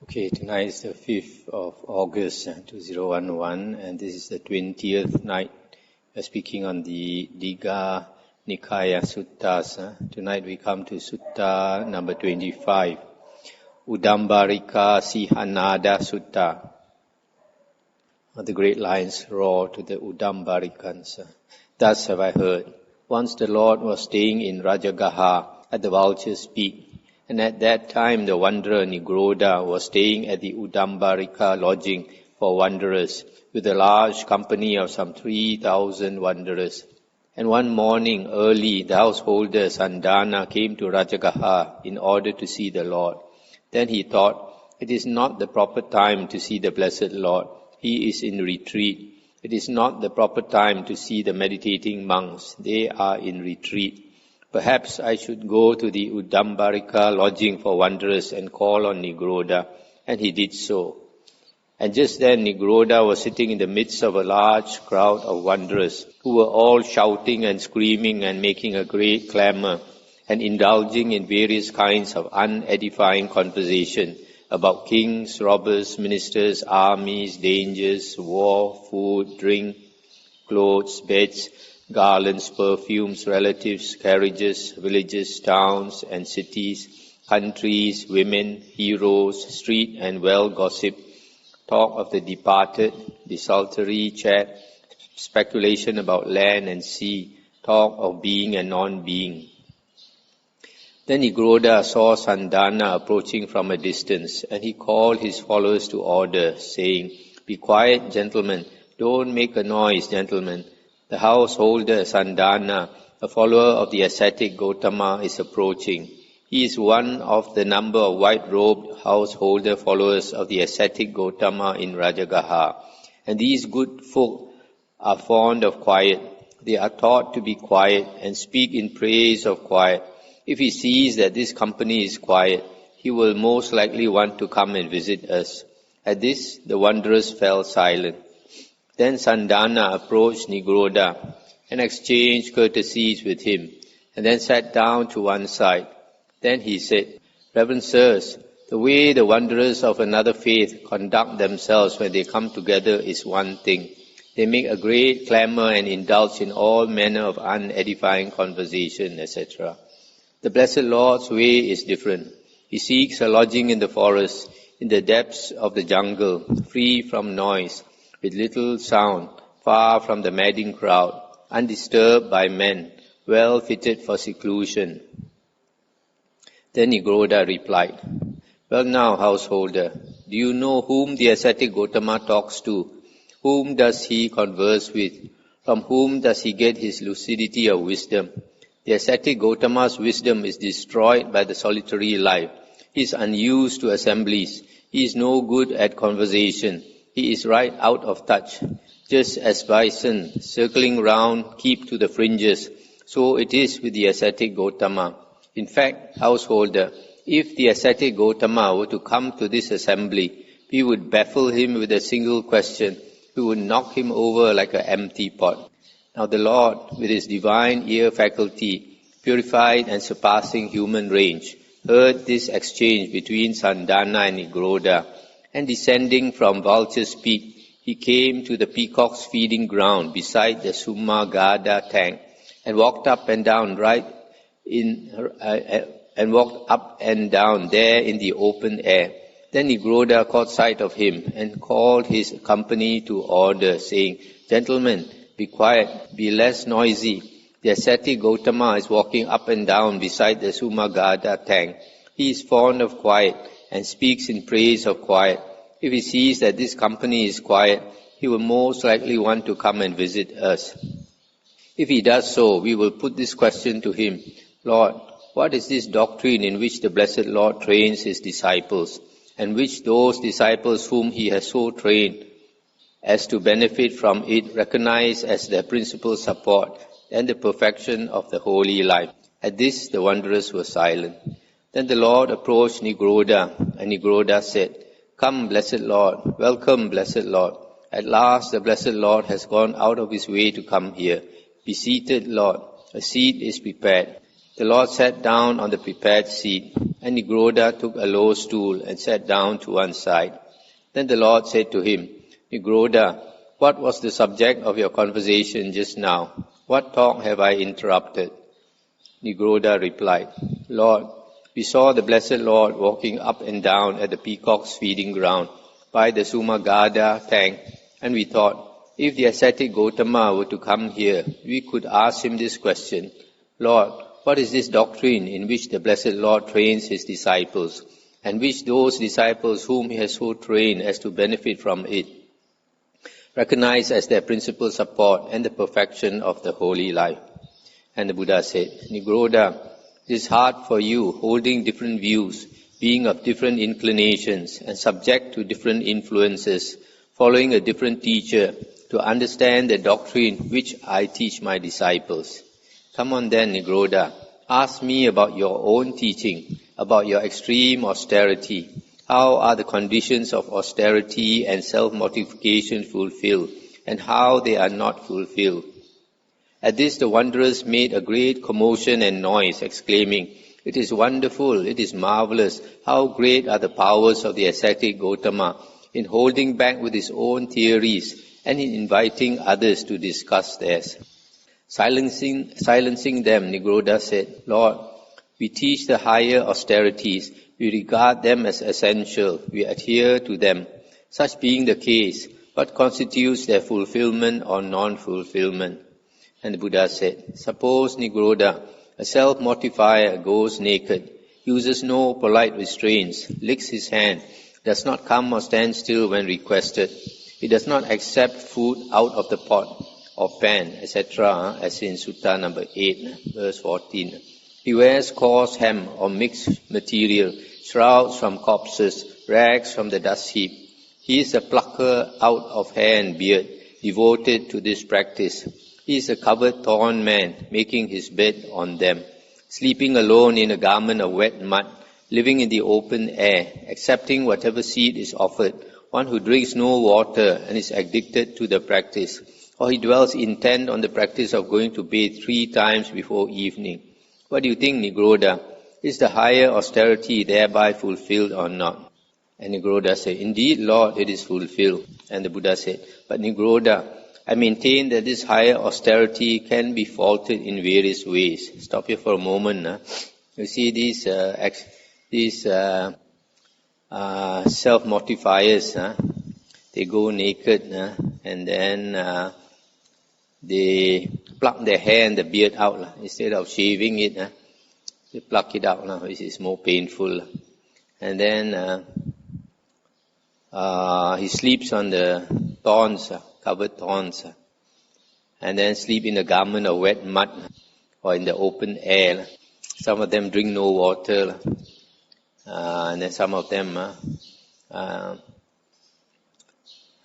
Okay, tonight is the 5th of August 2011 and this is the 20th night. We're speaking on the Dīgha Nikāya Suttas. Tonight we come to Sutta number 25, Udumbarika Sihanada Sutta. The great lions roar to the Udumbarikans. Thus have I heard. Once the Lord was staying in Rajagaha at the Vulture's Peak, and at that time the wanderer Nikāya was staying at the Udumbarika lodging for wanderers, with a large company of some 3,000 wanderers. And one morning early the householder Sandana came to Rajagaha in order to see the Lord. Then he thought, it is not the proper time to see the blessed Lord. He is in retreat. It is not the proper time to see the meditating monks. They are in retreat. Perhaps I should go to the Udumbarika lodging for wanderers and call on Nikāya. And he did so. And just then Nikāya was sitting in the midst of a large crowd of wanderers who were all shouting and screaming and making a great clamour and indulging in various kinds of unedifying conversation about kings, robbers, ministers, armies, dangers, war, food, drink, clothes, beds, garlands, perfumes, relatives, carriages, villages, towns and cities, countries, women, heroes, street and well gossip, talk of the departed, desultory chat, speculation about land and sea, talk of being and non-being. Then Nikāya saw Sandana approaching from a distance, and he called his followers to order, saying, "Be quiet, gentlemen, don't make a noise, gentlemen. The householder Sandana, a follower of the ascetic Gautama, is approaching. He is one of the number of white-robed householder followers of the ascetic Gautama in Rajagaha. And these good folk are fond of quiet. They are taught to be quiet and speak in praise of quiet. If he sees that this company is quiet, he will most likely want to come and visit us." At this, the wanderers fell silent. Then Sandana approached Nikāya and exchanged courtesies with him, and then sat down to one side. Then he said, "Reverend sirs, the way the wanderers of another faith conduct themselves when they come together is one thing. They make a great clamour and indulge in all manner of unedifying conversation, etc. The Blessed Lord's way is different. He seeks a lodging in the forest, in the depths of the jungle, free from noise, with little sound, far from the madding crowd, undisturbed by men, well fitted for seclusion." Then Nikāya replied, "Well now, householder, do you know whom the ascetic Gautama talks to? Whom does he converse with? From whom does he get his lucidity of wisdom? The ascetic Gautama's wisdom is destroyed by the solitary life. He is unused to assemblies. He is no good at conversation. He is right out of touch. Just as bison, circling round, keep to the fringes, so it is with the ascetic Gautama. In fact, householder, if the ascetic Gautama were to come to this assembly, we would baffle him with a single question. We would knock him over like an empty pot." Now the Lord, with his divine ear faculty, purified and surpassing human range, heard this exchange between Sandana and Nikāya, and descending from Vulture's Peak, he came to the peacock's feeding ground beside the Summa Gada tank, and walked up and down there in the open air. Then Nikāya caught sight of him and called his company to order, saying, "Gentlemen, be quiet, be less noisy. The ascetic Gautama is walking up and down beside the Summa Gada tank. He is fond of quiet and speaks in praise of quiet. If he sees that this company is quiet, he will most likely want to come and visit us. If he does so, we will put this question to him, 'Lord, what is this doctrine in which the Blessed Lord trains his disciples, and which those disciples whom he has so trained as to benefit from it recognize as their principal support and the perfection of the holy life?' At this, the wanderers were silent. Then the Lord approached Nikāya, and Nikāya said, 'Come, blessed Lord, welcome, blessed Lord. At last the blessed Lord has gone out of his way to come here. Be seated, Lord. A seat is prepared.' The Lord sat down on the prepared seat, and Nikāya took a low stool and sat down to one side. Then the Lord said to him, Nikāya, what was the subject of your conversation just now? What talk have I interrupted? Nikāya replied, Lord, we saw the Blessed Lord walking up and down at the peacock's feeding ground by the Sumagada tank, and we thought, if the ascetic Gautama were to come here, we could ask him this question, Lord, what is this doctrine in which the Blessed Lord trains his disciples, and which those disciples whom he has so trained as to benefit from it recognize as their principal support and the perfection of the holy life? And the Buddha said, Nikāya, it is hard for you, holding different views, being of different inclinations, and subject to different influences, following a different teacher, to understand the doctrine which I teach my disciples. Come on then, Nikāya, ask me about your own teaching, about your extreme austerity. How are the conditions of austerity and self-mortification fulfilled, and how they are not fulfilled? At this the wanderers made a great commotion and noise, exclaiming, It is wonderful, it is marvelous, how great are the powers of the ascetic Gautama in holding back with his own theories and in inviting others to discuss theirs. Silencing them, Nikāya said, Lord, we teach the higher austerities, we regard them as essential, we adhere to them. Such being the case, what constitutes their fulfillment or non-fulfillment? And the Buddha said, suppose, Nikāya, a self-mortifier goes naked, uses no polite restraints, licks his hand, does not come or stand still when requested. He does not accept food out of the pot or pan, etc., as in Sutta number 8, verse 14. He wears coarse hem or mixed material, shrouds from corpses, rags from the dust heap. He is a plucker out of hair and beard, devoted to this practice. He is a covered thorn man, making his bed on them, sleeping alone in a garment of wet mud, living in the open air, accepting whatever seed is offered, one who drinks no water and is addicted to the practice, or he dwells intent on the practice of going to bathe 3 times before evening. What do you think, Nikāya? Is the higher austerity thereby fulfilled or not? And Nikāya said, Indeed, Lord, it is fulfilled. And the Buddha said, But Nikāya, I maintain that this higher austerity can be faulted in various ways. Stop here for a moment. You see these self-mortifiers, they go naked and then they pluck their hair and the beard out. Instead of shaving it, they pluck it out, which is more painful. And then he sleeps on the thorns, covered thorns, and then sleep in a garment of wet mud or in the open air. Some of them drink no water, and then some of them,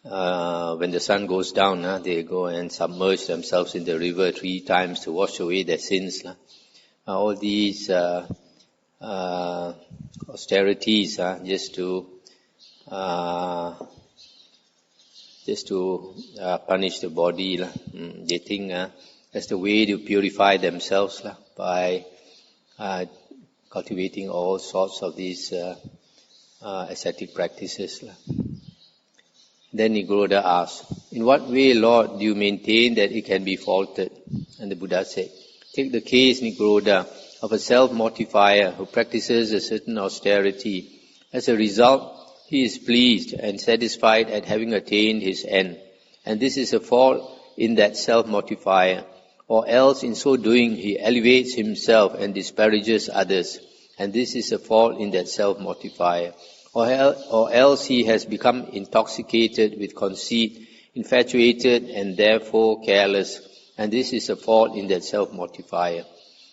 when the sun goes down, they go and submerge themselves in the river 3 times to wash away their sins. All these austerities, just to punish the body. They think that's the way to purify themselves by cultivating all sorts of these ascetic practices. Then Nikāya asked, in what way, Lord, do you maintain that it can be faulted? And the Buddha said, take the case, Nikāya, of a self-mortifier who practices a certain austerity. As a result, he is pleased and satisfied at having attained his end. And this is a fault in that self-mortifier. Or else in so doing he elevates himself and disparages others. And this is a fault in that self-mortifier. Or else he has become intoxicated with conceit, infatuated and therefore careless. And this is a fault in that self-mortifier.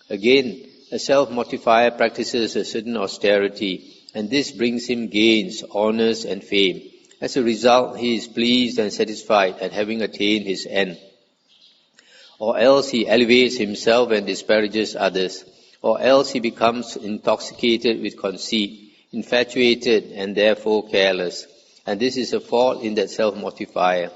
Again, a self-mortifier practices a certain austerity, and this brings him gains, honors and fame. As a result, he is pleased and satisfied at having attained his end. Or else he elevates himself and disparages others. Or else he becomes intoxicated with conceit, infatuated and therefore careless. And this is a fault in that self-mortifier.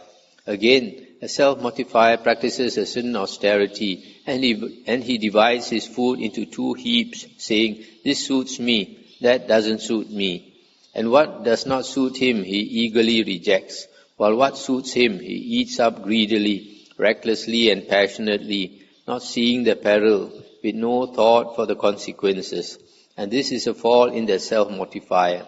Again, a self-mortifier practices a certain austerity, and he divides his food into 2 heaps, saying, this suits me, that doesn't suit me. And what does not suit him, he eagerly rejects, while what suits him, he eats up greedily, recklessly and passionately, not seeing the peril, with no thought for the consequences. And this is a fall in the self-mortifier.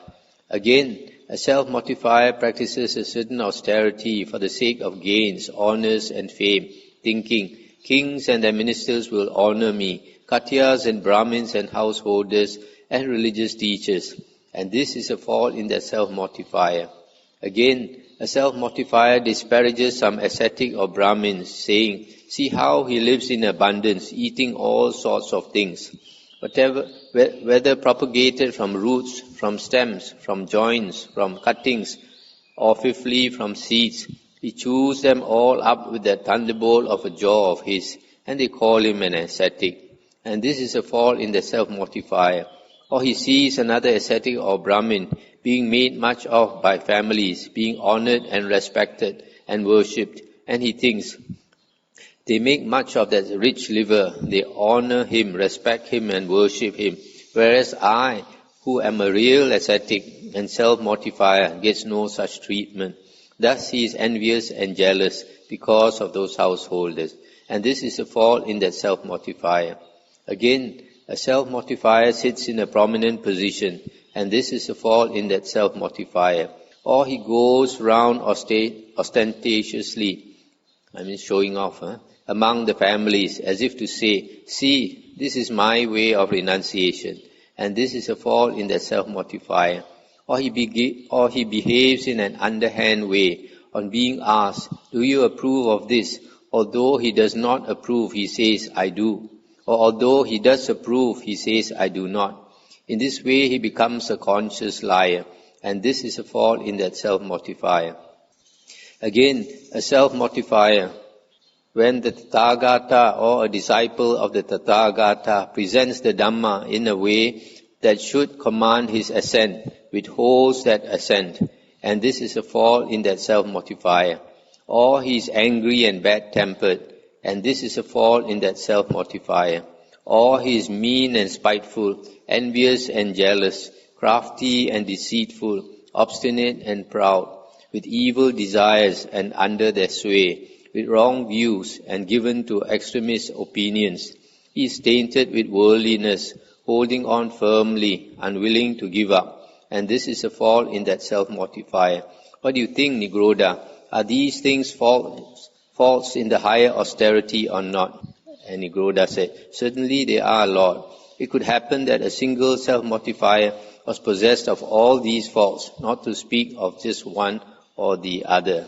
Again, a self-mortifier practices a certain austerity for the sake of gains, honours and fame, thinking, kings and their ministers will honour me, Katyas and Brahmins and householders and religious teachers. And this is a fall in the self-mortifier. Again, a self-mortifier disparages some ascetic or Brahmins, saying, see how he lives in abundance, eating all sorts of things. Whether propagated from roots, from stems, from joints, from cuttings, or fifthly from seeds, he chews them all up with the thunderbolt of a jaw of his, and they call him an ascetic. And this is a fall in the self-mortifier. Or he sees another ascetic or Brahmin being made much of by families, being honoured and respected and worshipped, and he thinks, they make much of that rich liver, they honour him, respect him and worship him, whereas I, who am a real ascetic and self-mortifier, gets no such treatment. Thus he is envious and jealous because of those householders, and this is a fall in that self-mortifier. Again, a self-mortifier sits in a prominent position, and this is a fall in that self-mortifier. Or he goes round ostentatiously, showing off, among the families, as if to say, see, this is my way of renunciation, and this is a fall in the self-mortifier. Or he behaves in an underhand way, on being asked, do you approve of this? Although he does not approve, he says, I do. Or although he does approve, he says, I do not. In this way, he becomes a conscious liar, and this is a fall in that self-mortifier. Again, a self-mortifier, when the Tathagata or a disciple of the Tathagata presents the Dhamma in a way that should command his assent, withholds that assent, and this is a fall in that self-mortifier. Or he is angry and bad-tempered, and this is a fall in that self-mortifier. Or he is mean and spiteful, envious and jealous, crafty and deceitful, obstinate and proud, with evil desires and under their sway, with wrong views and given to extremist opinions. He is tainted with worldliness, holding on firmly, unwilling to give up, and this is a fall in that self-mortifier. What do you think, Nigrodha? Are these things faults in the higher austerity or not? And Nigrodha said, certainly they are, Lord. It could happen that a single self-mortifier was possessed of all these faults, not to speak of just one or the other.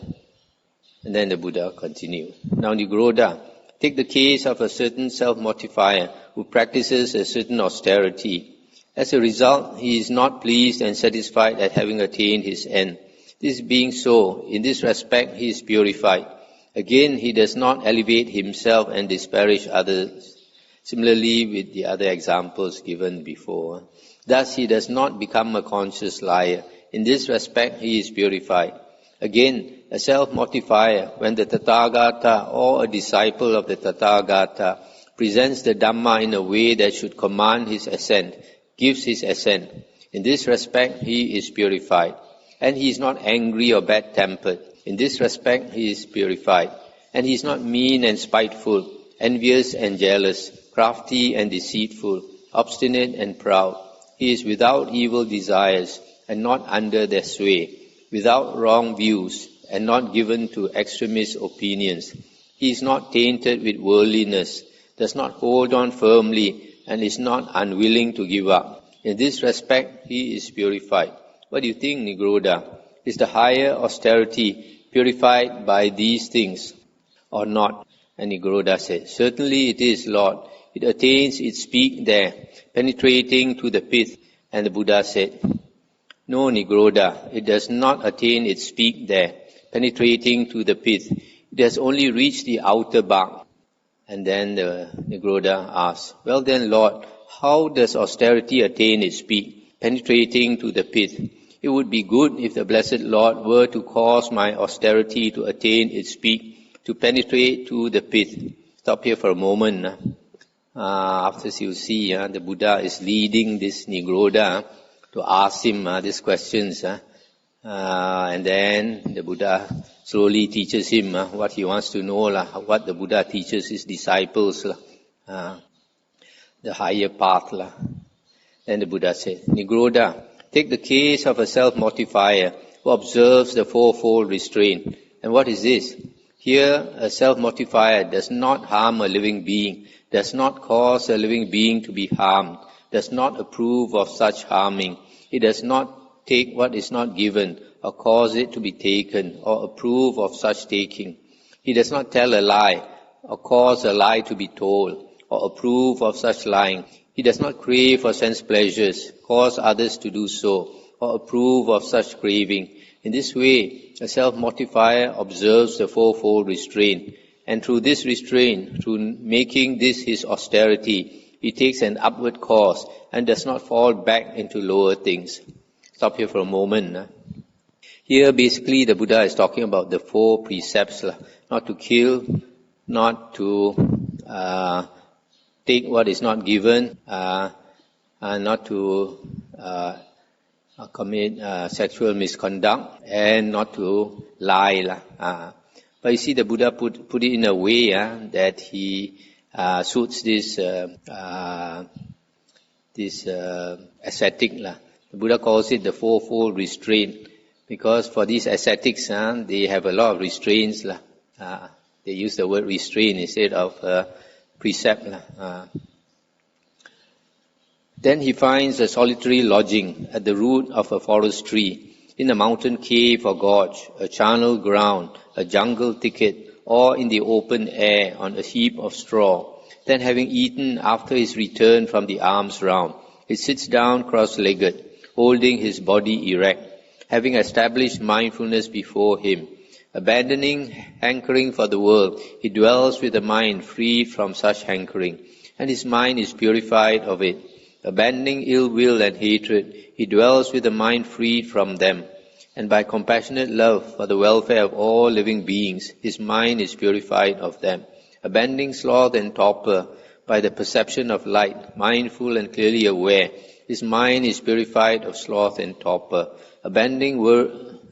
And then the Buddha continued. Now Nigrodha, take the case of a certain self-mortifier who practices a certain austerity. As a result, he is not pleased and satisfied at having attained his end. This being so, in this respect he is purified. Again, he does not elevate himself and disparage others. Similarly with the other examples given before. Thus he does not become a conscious liar. In this respect he is purified. Again, a self-mortifier, when the Tathagata or a disciple of the Tathagata presents the Dhamma in a way that should command his assent, gives his assent. In this respect he is purified. And he is not angry or bad-tempered. In this respect he is purified. And he is not mean and spiteful, envious and jealous, crafty and deceitful, obstinate and proud. He is without evil desires and not under their sway, without wrong views and not given to extremist opinions. He is not tainted with worldliness, does not hold on firmly, and is not unwilling to give up. In this respect, he is purified. What do you think, Nigrodha? Is the higher austerity purified by these things or not? And Nigrodha said, certainly it is, Lord. It attains its peak there, penetrating to the pith. And the Buddha said, no, Nigrodha, it does not attain its peak there, penetrating to the pith. It has only reached the outer bark. And then the Nigrodha asked, well then, Lord, how does austerity attain its peak, penetrating to the pith? It would be good if the Blessed Lord were to cause my austerity to attain its peak, to penetrate to the pith. Stop here for a moment. After you see, the Buddha is leading this Nigrodha to ask him these questions. And then the Buddha slowly teaches him what he wants to know, what the Buddha teaches his disciples, the higher path. Then the Buddha said, Nigroda, take the case of a self-mortifier who observes the fourfold restraint. And what is this? Here, a self-mortifier does not harm a living being, does not cause a living being to be harmed, does not approve of such harming. He does not take what is not given, or cause it to be taken, or approve of such taking. He does not tell a lie, or cause a lie to be told, or approve of such lying. He does not crave for sense pleasures, cause others to do so, or approve of such craving. In this way, a self-mortifier observes the fourfold restraint, and through this restraint, through making this his austerity, he takes an upward course and does not fall back into lower things. Stop here for a moment. Here, basically, the Buddha is talking about the four precepts: not to kill, not to take what is not given, not to commit sexual misconduct, and not to lie. But you see, the Buddha put it in a way that he suits this ascetic. The Buddha calls it the fourfold restraint, because for these ascetics, they have a lot of restraints. They use the word restraint instead of precept. Then he finds a solitary lodging at the root of a forest tree, in a mountain cave or gorge, a charnel ground, a jungle thicket, or in the open air on a heap of straw. Then, having eaten after his return from the alms round, he sits down cross-legged, holding his body erect, having established mindfulness before him. Abandoning hankering for the world, he dwells with a mind free from such hankering, and his mind is purified of it. Abandoning ill will and hatred, he dwells with a mind freed from them, and by compassionate love for the welfare of all living beings, his mind is purified of them. Abandoning sloth and torpor, by the perception of light, mindful and clearly aware, his mind is purified of sloth and torpor. Abandoning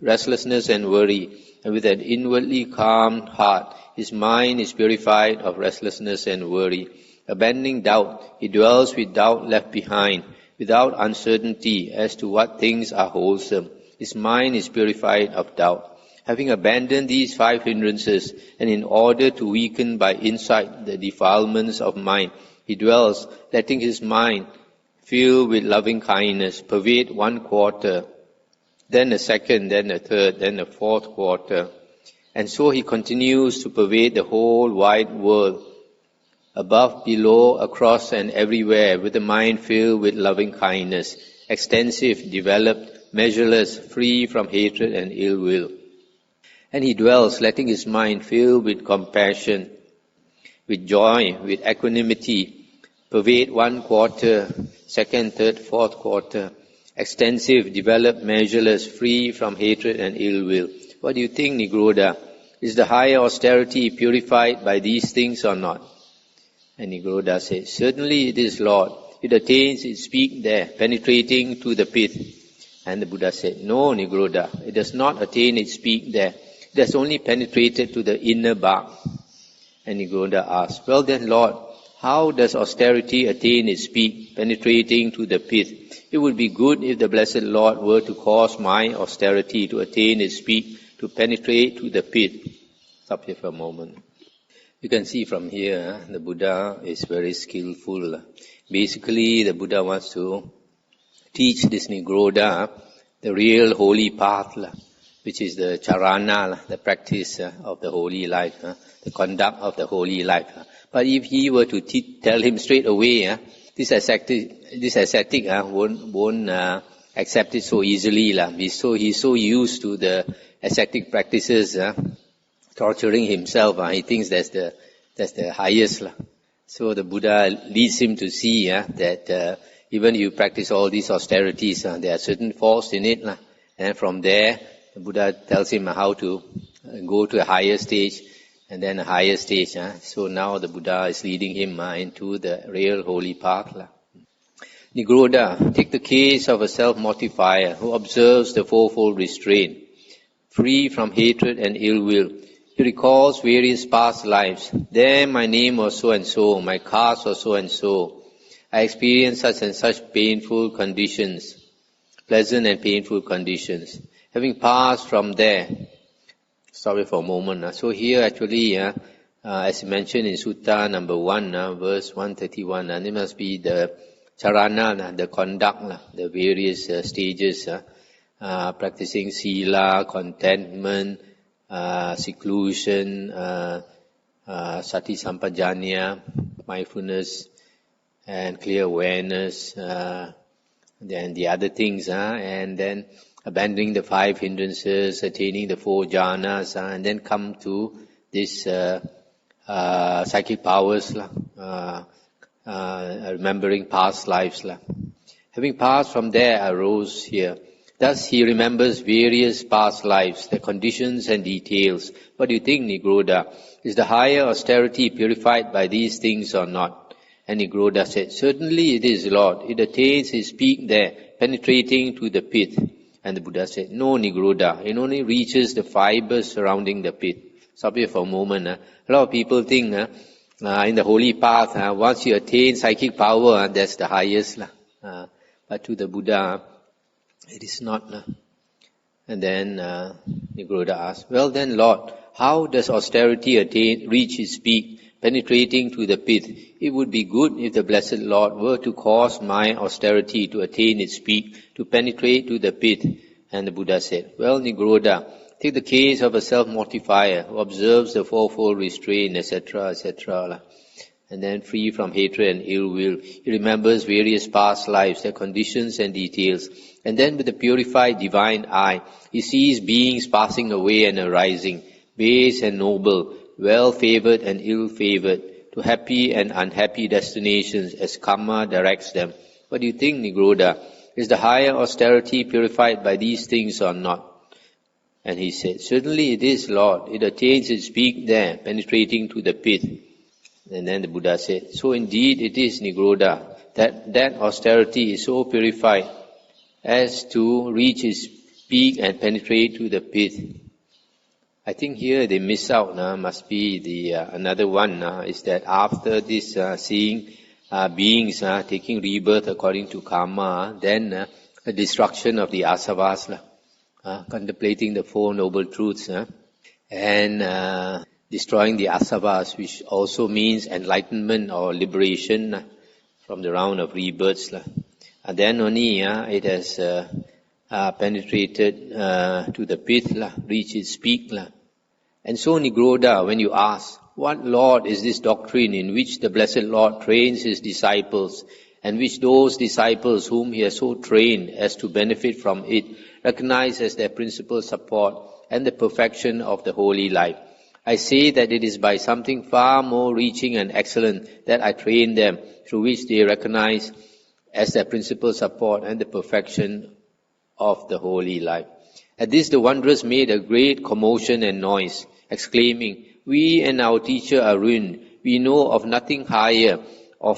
restlessness and worry, and with an inwardly calm heart, his mind is purified of restlessness and worry. Abandoning doubt, he dwells with doubt left behind, without uncertainty as to what things are wholesome. His mind is purified of doubt. Having abandoned these 5 hindrances, and in order to weaken by insight the defilements of mind, he dwells, letting his mind fill with loving kindness, pervade 1 quarter, then a second, then a third, then a 4th quarter. And so he continues to pervade the whole wide world, above, below, across and everywhere, with the mind filled with loving kindness, extensive, developed, measureless, free from hatred and ill will. And he dwells, letting his mind fill with compassion, with joy, with equanimity, pervade 1 quarter, 2nd, 3rd, 4th quarter, extensive, developed, measureless, free from hatred and ill will. What do you think, Nigroda? Is the higher austerity purified by these things or not? And Nigroda says, certainly it is, Lord. It attains its peak there, penetrating to the pith. And the Buddha said, no, Nigroda, it does not attain its peak there. It has only penetrated to the inner bark. And Nigroda asked, well then, Lord, how does austerity attain its peak, penetrating to the pith? It would be good if the Blessed Lord were to cause my austerity to attain its peak, to penetrate to the pith. Stop here for a moment. You can see from here, the Buddha is very skillful. Basically, the Buddha wants to teach this Nigroda the real holy path, which is the charana, the practice of the holy life, the conduct of the holy life. But if he were to tell him straight away, this ascetic won't accept it so easily. He's so used to the ascetic practices, torturing himself. He thinks that's the highest. So the Buddha leads him to see that even if you practice all these austerities, there are certain faults in it. And from there, the Buddha tells him how to go to a higher stage, and then a higher stage. So now the Buddha is leading him into the real holy path. Nigroda, take the case of a self-mortifier who observes the fourfold restraint, free from hatred and ill will. He recalls various past lives. There my name was so and so, my caste was so and so. I experienced such and such painful conditions, pleasant and painful conditions. Having passed from there, stop it for a moment. So here actually, as mentioned in Sutta number 1, verse 131, it must be the charana, the conduct, the various stages, practicing sila, contentment, seclusion, sati sampajanya, mindfulness, and clear awareness, then the other things, and then abandoning the 5 hindrances, attaining the 4 jhanas, and then come to this psychic powers, remembering past lives. Having passed from there, arose here. Thus he remembers various past lives, their conditions and details. What do you think, Nigroda? Is the higher austerity purified by these things or not? And Nigroda said, certainly it is, Lord. It attains its peak there, penetrating to the pit. And the Buddha said, no, Nigroda. It only reaches the fibers surrounding the pit. Stop here for a moment. A lot of people think in the holy path, once you attain psychic power, that's the highest. But to the Buddha, it is not. And then Nigroda asked, well then, Lord, how does austerity reach its peak, penetrating to the pit? It would be good if the Blessed Lord were to cause my austerity to attain its peak, to penetrate to the pit. And the Buddha said, well, Nigroda, take the case of a self-mortifier who observes the fourfold restraint, etc., etc., and then free from hatred and ill will. He remembers various past lives, their conditions and details. And then with the purified divine eye, he sees beings passing away and arising, base and noble, well-favored and ill-favored, to happy and unhappy destinations as karma directs them. What do you think, Nigroda? Is the higher austerity purified by these things or not? And he said, certainly it is, Lord. It attains its peak there, penetrating to the pit. And then the Buddha said, so indeed it is, Nigroda, that austerity is so purified as to reach its peak and penetrate to the pit. I think here they miss out, must be the another one, is that after this seeing beings taking rebirth according to karma, then the destruction of the asavas, contemplating the 4 noble truths, and destroying the asavas, which also means enlightenment or liberation from the round of rebirths. And then only it has penetrated to the pit, reached its peak. And so, Nigroda, when you ask, what Lord is this doctrine in which the Blessed Lord trains His disciples, and which those disciples whom He has so trained as to benefit from it recognize as their principal support and the perfection of the holy life? I say that it is by something far more reaching and excellent that I train them, through which they recognize as their principal support and the perfection of the holy life. At this the wanderers made a great commotion and noise, exclaiming, we and our teacher are ruined. We know of nothing higher or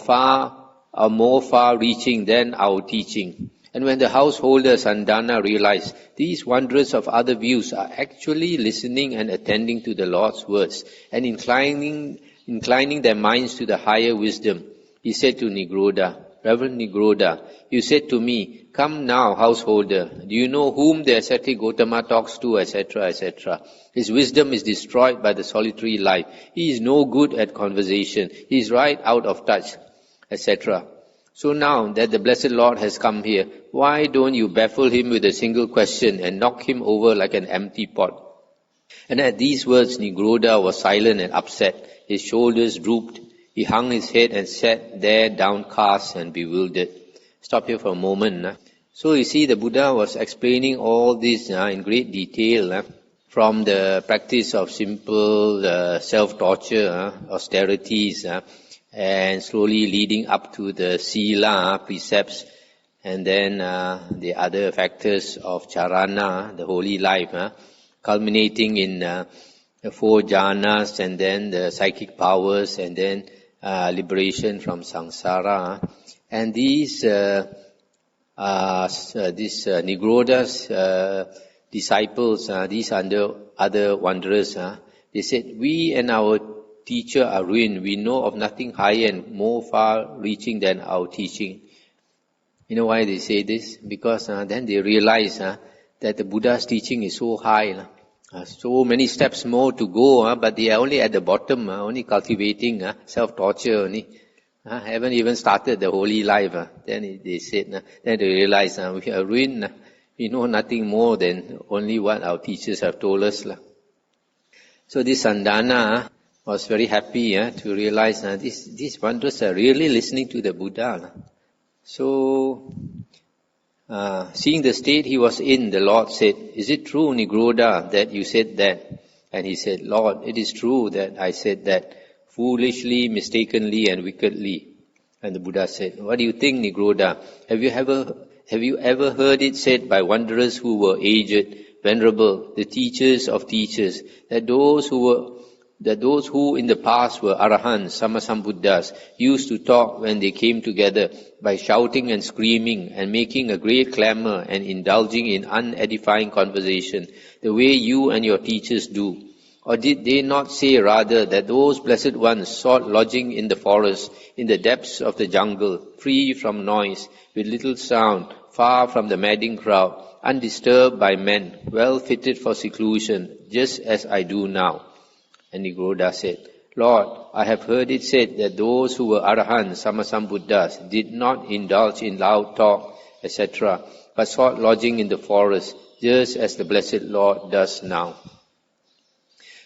more far-reaching than our teaching. And when the householder Sandana realized these wanderers of other views are actually listening and attending to the Lord's words and inclining their minds to the higher wisdom, he said to Nigroda, Reverend Nigroda, you said to me, come now, householder, do you know whom the ascetic Gotama talks to, etc., etc.? His wisdom is destroyed by the solitary life. He is no good at conversation. He is right out of touch, etc. So now that the Blessed Lord has come here, why don't you baffle him with a single question and knock him over like an empty pot? And at these words, Nigroda was silent and upset. His shoulders drooped. He hung his head and sat there downcast and bewildered. Stop here for a moment. So you see, the Buddha was explaining all this in great detail, from the practice of simple self-torture, austerities, and slowly leading up to the sila precepts, and then the other factors of charana, the holy life, culminating in the 4 jhanas, and then the psychic powers, and then liberation from samsara. And these Nigroda's disciples, these other wanderers, they said, we and our teacher are ruined. We know of nothing higher and more far-reaching than our teaching. You know why they say this? Because then they realize that the Buddha's teaching is so high. So many steps more to go, but they are only at the bottom, only cultivating self-torture only. Haven't even started the holy life. Then they said, then they realize we are ruined. We know nothing more than only what our teachers have told us. So this Sandana was very happy to realize these wanderers are really listening to the Buddha. So, seeing the state he was in, the Lord said, is it true, Nigroda, that you said that? And he said, Lord, it is true that I said that, foolishly, mistakenly, and wickedly. And the Buddha said, what do you think, Nigroda? Have you ever heard it said by wanderers who were aged, venerable, the teachers of teachers, that those who in the past were Arahants, Sammasambuddhas, used to talk when they came together by shouting and screaming and making a great clamor and indulging in unedifying conversation, the way you and your teachers do? Or did they not say rather that those blessed ones sought lodging in the forest, in the depths of the jungle, free from noise, with little sound, far from the madding crowd, undisturbed by men, well fitted for seclusion, just as I do now? And Nigroda said, Lord, I have heard it said that those who were Arahants, Sammasambuddhas, did not indulge in loud talk, etc., but sought lodging in the forest, just as the blessed Lord does now.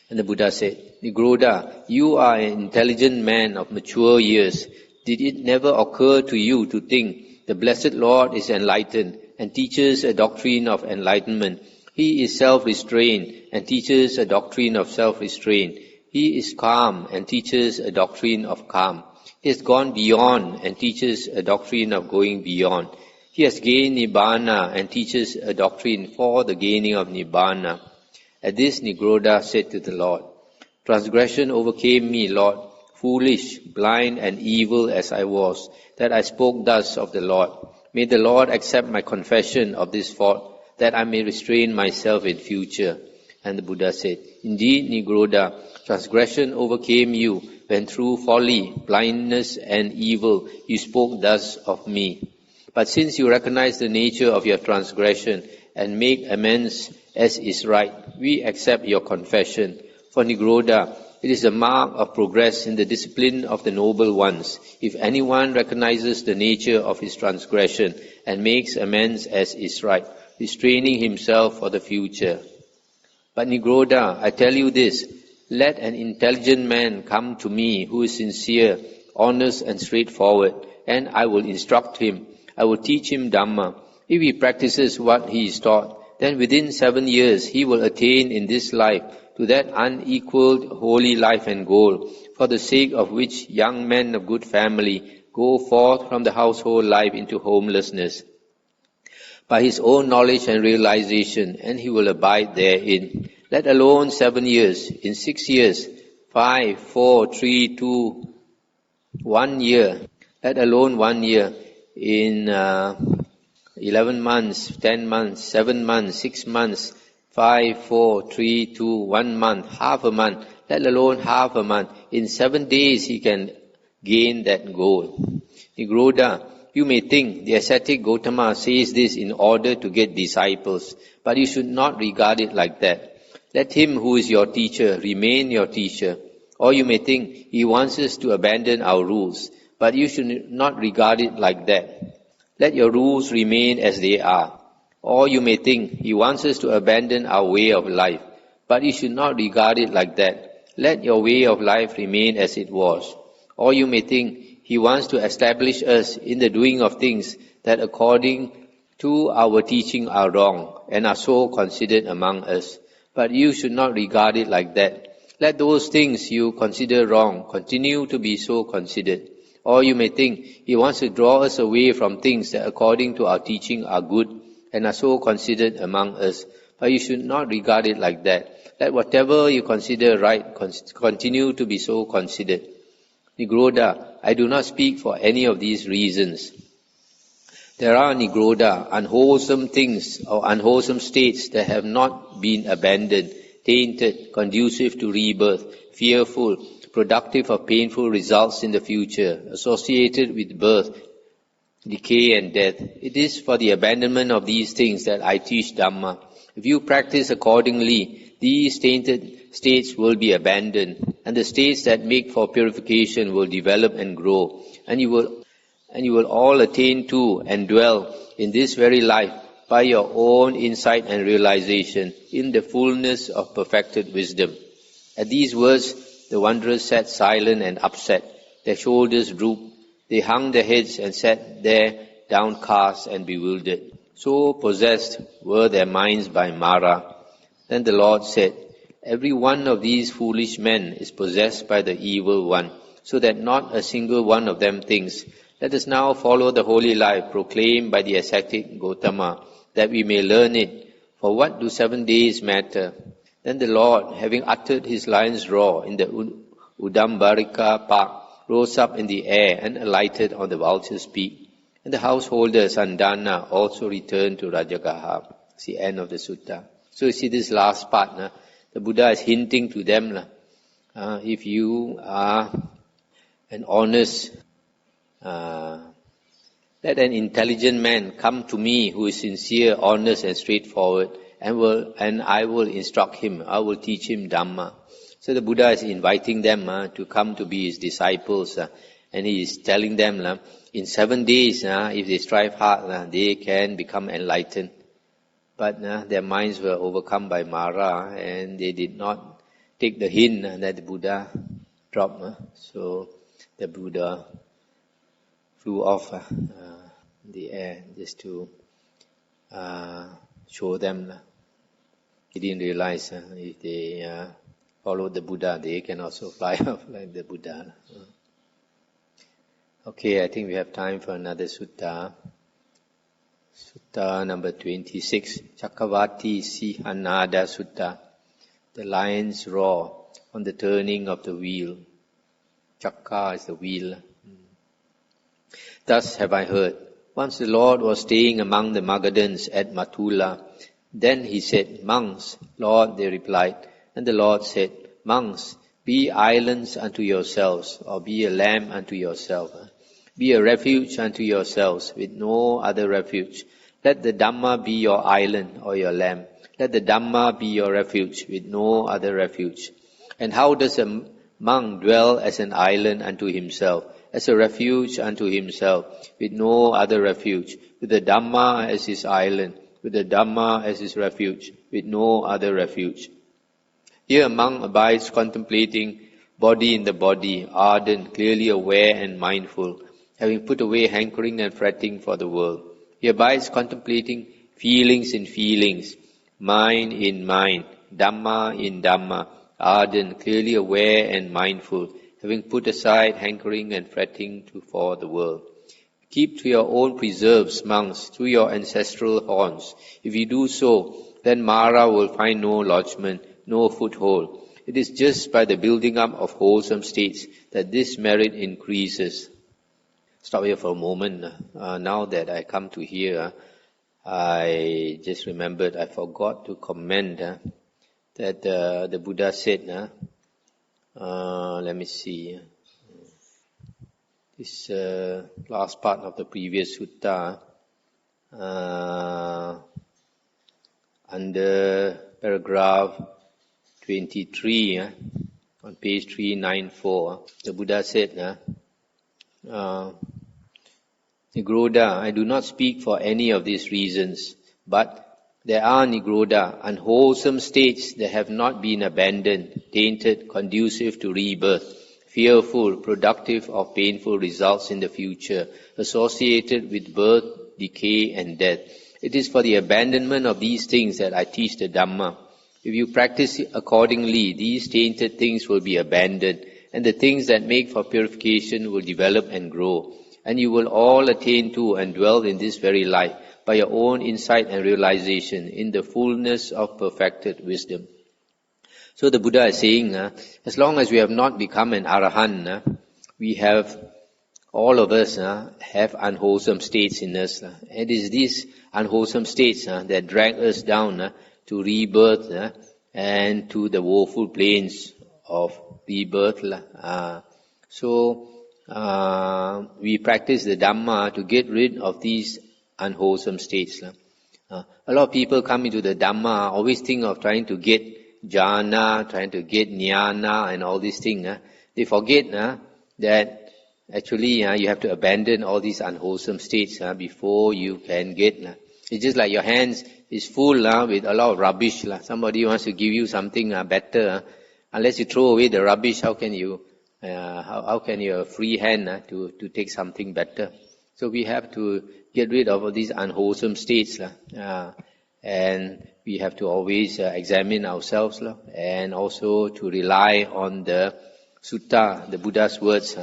And the Buddha said, Nigroda, you are an intelligent man of mature years. Did it never occur to you to think the blessed Lord is enlightened and teaches a doctrine of enlightenment? He is self-restrained and teaches a doctrine of self-restraint. He is calm and teaches a doctrine of calm. He has gone beyond and teaches a doctrine of going beyond. He has gained Nibbana and teaches a doctrine for the gaining of Nibbana. At this, Nigroda said to the Lord, transgression overcame me, Lord, foolish, blind, and evil as I was, that I spoke thus of the Lord. May the Lord accept my confession of this fault, that I may restrain myself in future. And the Buddha said, indeed, Nigroda, transgression overcame you when through folly, blindness, and evil you spoke thus of me. But since you recognize the nature of your transgression and make amends as is right, we accept your confession. For Nigroda, it is a mark of progress in the discipline of the noble ones, if anyone recognizes the nature of his transgression and makes amends as is right, restraining himself for the future. But Nigroda, I tell you this, let an intelligent man come to me who is sincere, honest and straightforward, and I will instruct him. I will teach him Dhamma. If he practices what he is taught, then within 7 years he will attain in this life to that unequaled holy life and goal, for the sake of which young men of good family go forth from the household life into homelessness, by his own knowledge and realization, and he will abide therein. Let alone 7 years, in 6 years, 5, 4, 3, 2, 1 year, let alone 1 year, in 11 months, 10 months, 7 months, 6 months, 5, 4, 3, 2, 1 month, half a month, let alone half a month. In 7 days he can gain that goal. Nigroda, you may think the ascetic Gautama says this in order to get disciples, but you should not regard it like that. Let him who is your teacher remain your teacher. Or you may think he wants us to abandon our rules, but you should not regard it like that. Let your rules remain as they are. Or you may think he wants us to abandon our way of life, but you should not regard it like that. Let your way of life remain as it was. Or you may think he wants to establish us in the doing of things that according to our teaching are wrong and are so considered among us. But you should not regard it like that. Let those things you consider wrong continue to be so considered. Or you may think he wants to draw us away from things that according to our teaching are good and are so considered among us. But you should not regard it like that. Let whatever you consider right continue to be so considered. Nigroda, I do not speak for any of these reasons. There are nigroda, unwholesome things or unwholesome states that have not been abandoned, tainted, conducive to rebirth, fearful, productive of painful results in the future, associated with birth, decay and death. It is for the abandonment of these things that I teach Dhamma. If you practice accordingly, these tainted states will be abandoned, and the states that make for purification will develop and grow, and you will all attain to and dwell in this very life by your own insight and realization in the fullness of perfected wisdom. At these words, the wanderers sat silent and upset. Their shoulders drooped. They hung their heads and sat there downcast and bewildered. So possessed were their minds by Mara. Then the Lord said, every one of these foolish men is possessed by the evil one, so that not a single one of them thinks, let us now follow the holy life proclaimed by the ascetic Gotama, that we may learn it. For what do 7 days matter? Then the Lord, having uttered his lion's roar in the Udumbarika Park, rose up in the air and alighted on the vulture's peak. And the householder Sandana also returned to Rajagaha. It's the end of the sutta. So you see this last part, the Buddha is hinting to them, if you are an honest, let an intelligent man come to me who is sincere, honest and straightforward, and I will instruct him, I will teach him Dhamma. So the Buddha is inviting them to come to be his disciples, and he is telling them, in 7 days, if they strive hard, they can become enlightened. But their minds were overcome by Mara, and they did not take the hint that the Buddha dropped. So the Buddha flew off in the air just to show them. He didn't realize if they follow the Buddha, they can also fly off like the Buddha. Okay, I think we have time for another sutta. Sutta number 26, Cakkavatti Sihanada Sutta, the lion's roar on the turning of the wheel. Chakka is the wheel. Thus have I heard. Once the Lord was staying among the Magadhans at Mathula. Then he said, monks, Lord, they replied. And the Lord said, monks, be islands unto yourselves, or be a lamb unto yourself. Be a refuge unto yourselves, with no other refuge. Let the Dhamma be your island or your lamb. Let the Dhamma be your refuge, with no other refuge. And how does a monk dwell as an island unto himself, as a refuge unto himself, with no other refuge, with the Dhamma as his island, with the Dhamma as his refuge, with no other refuge? Here a monk abides contemplating body in the body, ardent, clearly aware and mindful, having put away hankering and fretting for the world. He abides contemplating feelings in feelings, mind in mind, Dhamma in Dhamma, ardent, clearly aware and mindful, having put aside hankering and fretting for the world. Keep to your own preserves, monks, through your ancestral haunts. If you do so, then Mara will find no lodgment, no foothold. It is just by the building up of wholesome states that this merit increases. Stop here for a moment. Now that I come to here, I just remembered I forgot to comment that the Buddha said, let me see, this last part of the previous sutta, under paragraph 23, on page 394, the Buddha said, Nigroda, I do not speak for any of these reasons, but there are Nigroda, unwholesome states that have not been abandoned, tainted, conducive to rebirth, fearful, productive of painful results in the future, associated with birth, decay and death. It is for the abandonment of these things that I teach the Dhamma. If you practice accordingly, these tainted things will be abandoned, and the things that make for purification will develop and grow. And you will all attain to and dwell in this very life by your own insight and realization in the fullness of perfected wisdom. So the Buddha is saying, as long as we have not become an Arahant, we have all of us have unwholesome states in us. It is these unwholesome states that drag us down to rebirth and to the woeful plains of rebirth. So we practice the Dhamma to get rid of these unwholesome states. A lot of people come into the Dhamma, always think of trying to get jhana, trying to get jnana and all these things. They forget that actually you have to abandon all these unwholesome states before you can get. It's just like your hands is full with a lot of rubbish. Somebody wants to give you something better. Unless you throw away the rubbish, how can you have free hand to take something better? So we have to get rid of all these unwholesome states. And we have to always examine ourselves and also to rely on the sutta, the Buddha's words.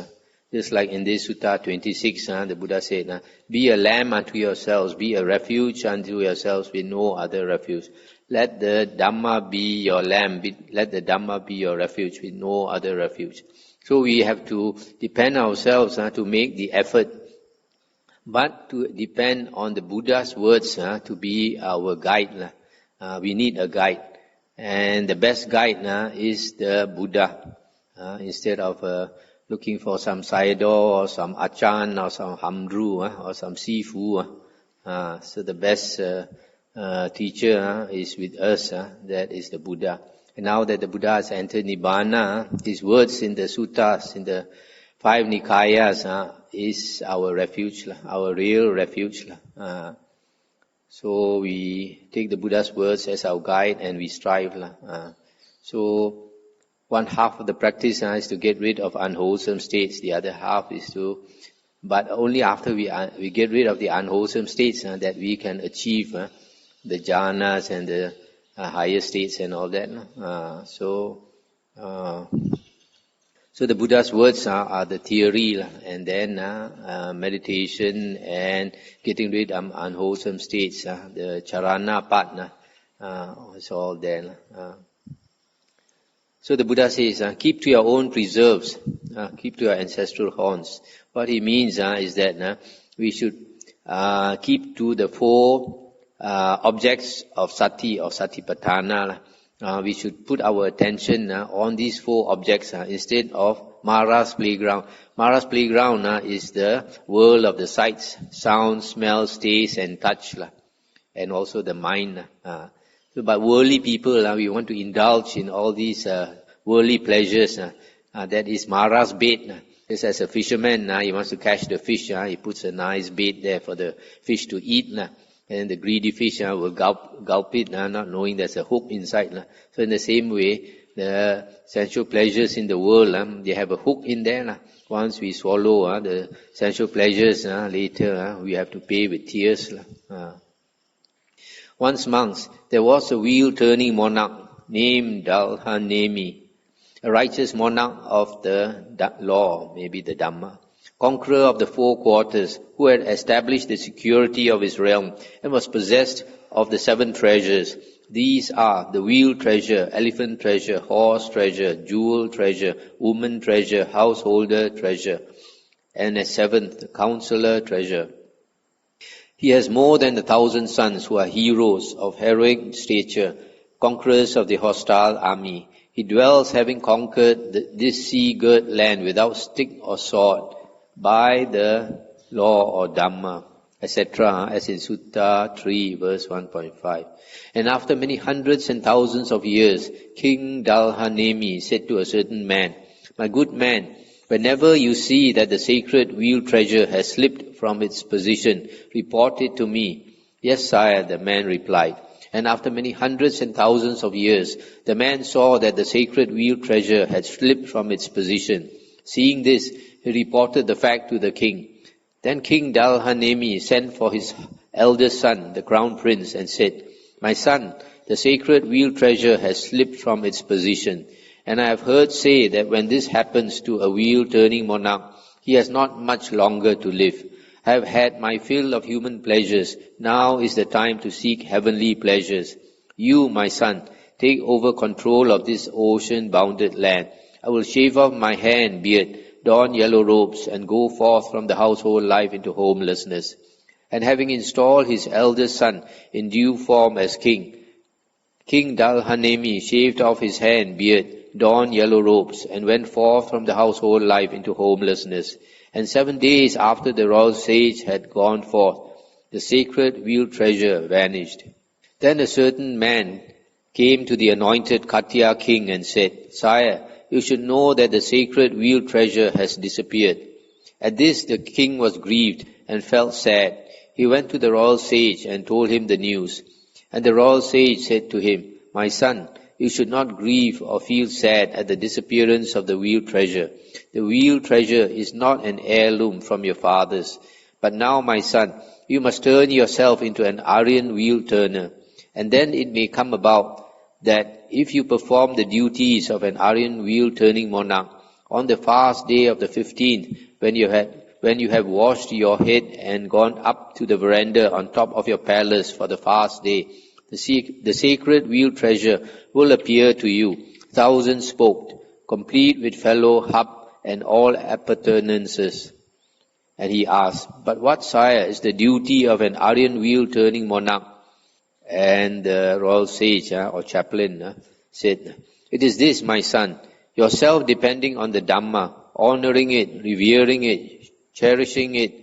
Just like in this Sutta 26, the Buddha said, be a lamb unto yourselves, be a refuge unto yourselves with no other refuge. Let the Dhamma be your lamb, let the Dhamma be your refuge with no other refuge. So we have to depend ourselves to make the effort, but to depend on the Buddha's words to be our guide. We need a guide. And the best guide is the Buddha. Instead of looking for some sayadaw or some achan or some hamdru or some sifu. So the best teacher is with us, that is the Buddha. And now that the Buddha has entered Nibbana, his words in the suttas, in the 5 Nikāyas, is our refuge, our real refuge. So we take the Buddha's words as our guide and we strive. So one half of the practice is to get rid of unwholesome states. The other half is but only after we get rid of the unwholesome states that we can achieve the jhanas and the higher states and all that. So the Buddha's words are the theory, and then meditation and getting rid of unwholesome states. The charana part is all there. So the Buddha says, keep to your own preserves, keep to your ancestral haunts. What he means is that we should keep to the 4 objects of sati, or satipatthana. We should put our attention on these 4 objects instead of Mara's playground. Mara's playground is the world of the sights, sounds, smells, taste and touch, and also the mind. But worldly people, we want to indulge in all these worldly pleasures. That is Mara's bait. Just as a fisherman, he wants to catch the fish. He puts a nice bait there for the fish to eat. And the greedy fish will gulp it, not knowing there's a hook inside. So in the same way, the sensual pleasures in the world, they have a hook in there. Once we swallow the sensual pleasures, later we have to pay with tears. Once monks, there was a wheel-turning monarch named Dalhanemi, a righteous monarch of the law, maybe the Dhamma, conqueror of the 4 quarters, who had established the security of his realm and was possessed of the 7 treasures. These are the wheel treasure, elephant treasure, horse treasure, jewel treasure, woman treasure, householder treasure, and a 7th, the counselor treasure. He has more than 1,000 sons who are heroes of heroic stature, conquerors of the hostile army. He dwells, having conquered this sea-girt land without stick or sword, by the law or Dhamma, etc., as in Sutta 3, verse 1.5. And after many hundreds and thousands of years, King Dalhanemi said to a certain man, "My good man, whenever you see that the sacred wheel treasure has slipped from its position, report it to me." "Yes, sire," the man replied. And after many hundreds and thousands of years, the man saw that the sacred wheel treasure had slipped from its position. Seeing this, he reported the fact to the king. Then King Dalhanemi sent for his eldest son, the crown prince, and said, "My son, the sacred wheel treasure has slipped from its position. And I have heard say that when this happens to a wheel-turning monarch, he has not much longer to live. I have had my fill of human pleasures. Now is the time to seek heavenly pleasures. You, my son, take over control of this ocean-bounded land. I will shave off my hair and beard, don yellow robes, and go forth from the household life into homelessness. And having installed his eldest son in due form as king, King Dalhanemi shaved off his hair and beard, donned yellow robes, and went forth from the household life into homelessness. And 7 days after the royal sage had gone forth, the sacred wheeled treasure vanished. Then a certain man came to the anointed Katya king and said, Sire, you should know that the sacred wheeled treasure has disappeared. At this the king was grieved and felt sad. He went to the royal sage and told him the news. And the royal sage said to him, My son, you should not grieve or feel sad at the disappearance of the wheeled treasure. The wheeled treasure is not an heirloom from your fathers. But now, my son, you must turn yourself into an Aryan wheel turner. And then it may come about that if you perform the duties of an Aryan wheel turning monarch, on the fast day of the 15th, when you have washed your head and gone up to the veranda on top of your palace for the fast day, the sacred wheeled treasure will appear to you, 1,000-spoked, complete with fellow hub and all appurtenances. And he asked, But what, sire, is the duty of an Aryan wheel turning monarch? And the royal sage or chaplain said, It is this, my son, yourself depending on the Dhamma, honoring it, revering it, cherishing it,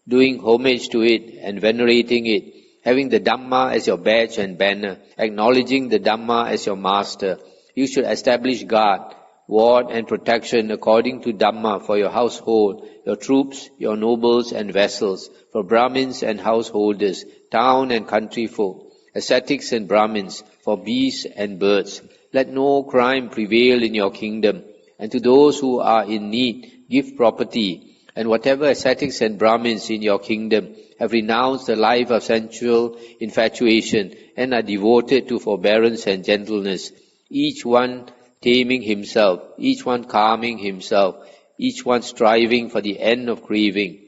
doing homage to it and venerating it, having the Dhamma as your badge and banner, acknowledging the Dhamma as your master. You should establish guard, ward and protection according to Dhamma for your household, your troops, your nobles and vassals, for Brahmins and householders, town and country folk, ascetics and Brahmins, for beasts and birds. Let no crime prevail in your kingdom, and to those who are in need, give property. And whatever ascetics and Brahmins in your kingdom have renounced the life of sensual infatuation and are devoted to forbearance and gentleness, each one taming himself, each one calming himself, each one striving for the end of craving.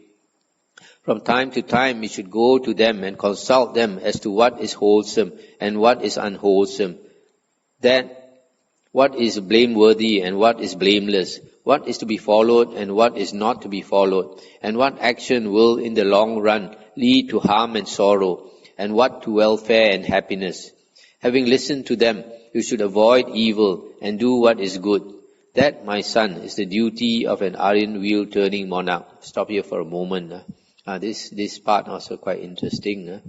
From time to time you should go to them and consult them as to what is wholesome and what is unwholesome, that what is blameworthy and what is blameless, what is to be followed and what is not to be followed, and what action will in the long run lead to harm and sorrow, and what to welfare and happiness. Having listened to them, you should avoid evil and do what is good. That, my son, is the duty of an Aryan wheel-turning monarch. Stop here for a moment. This part also quite interesting.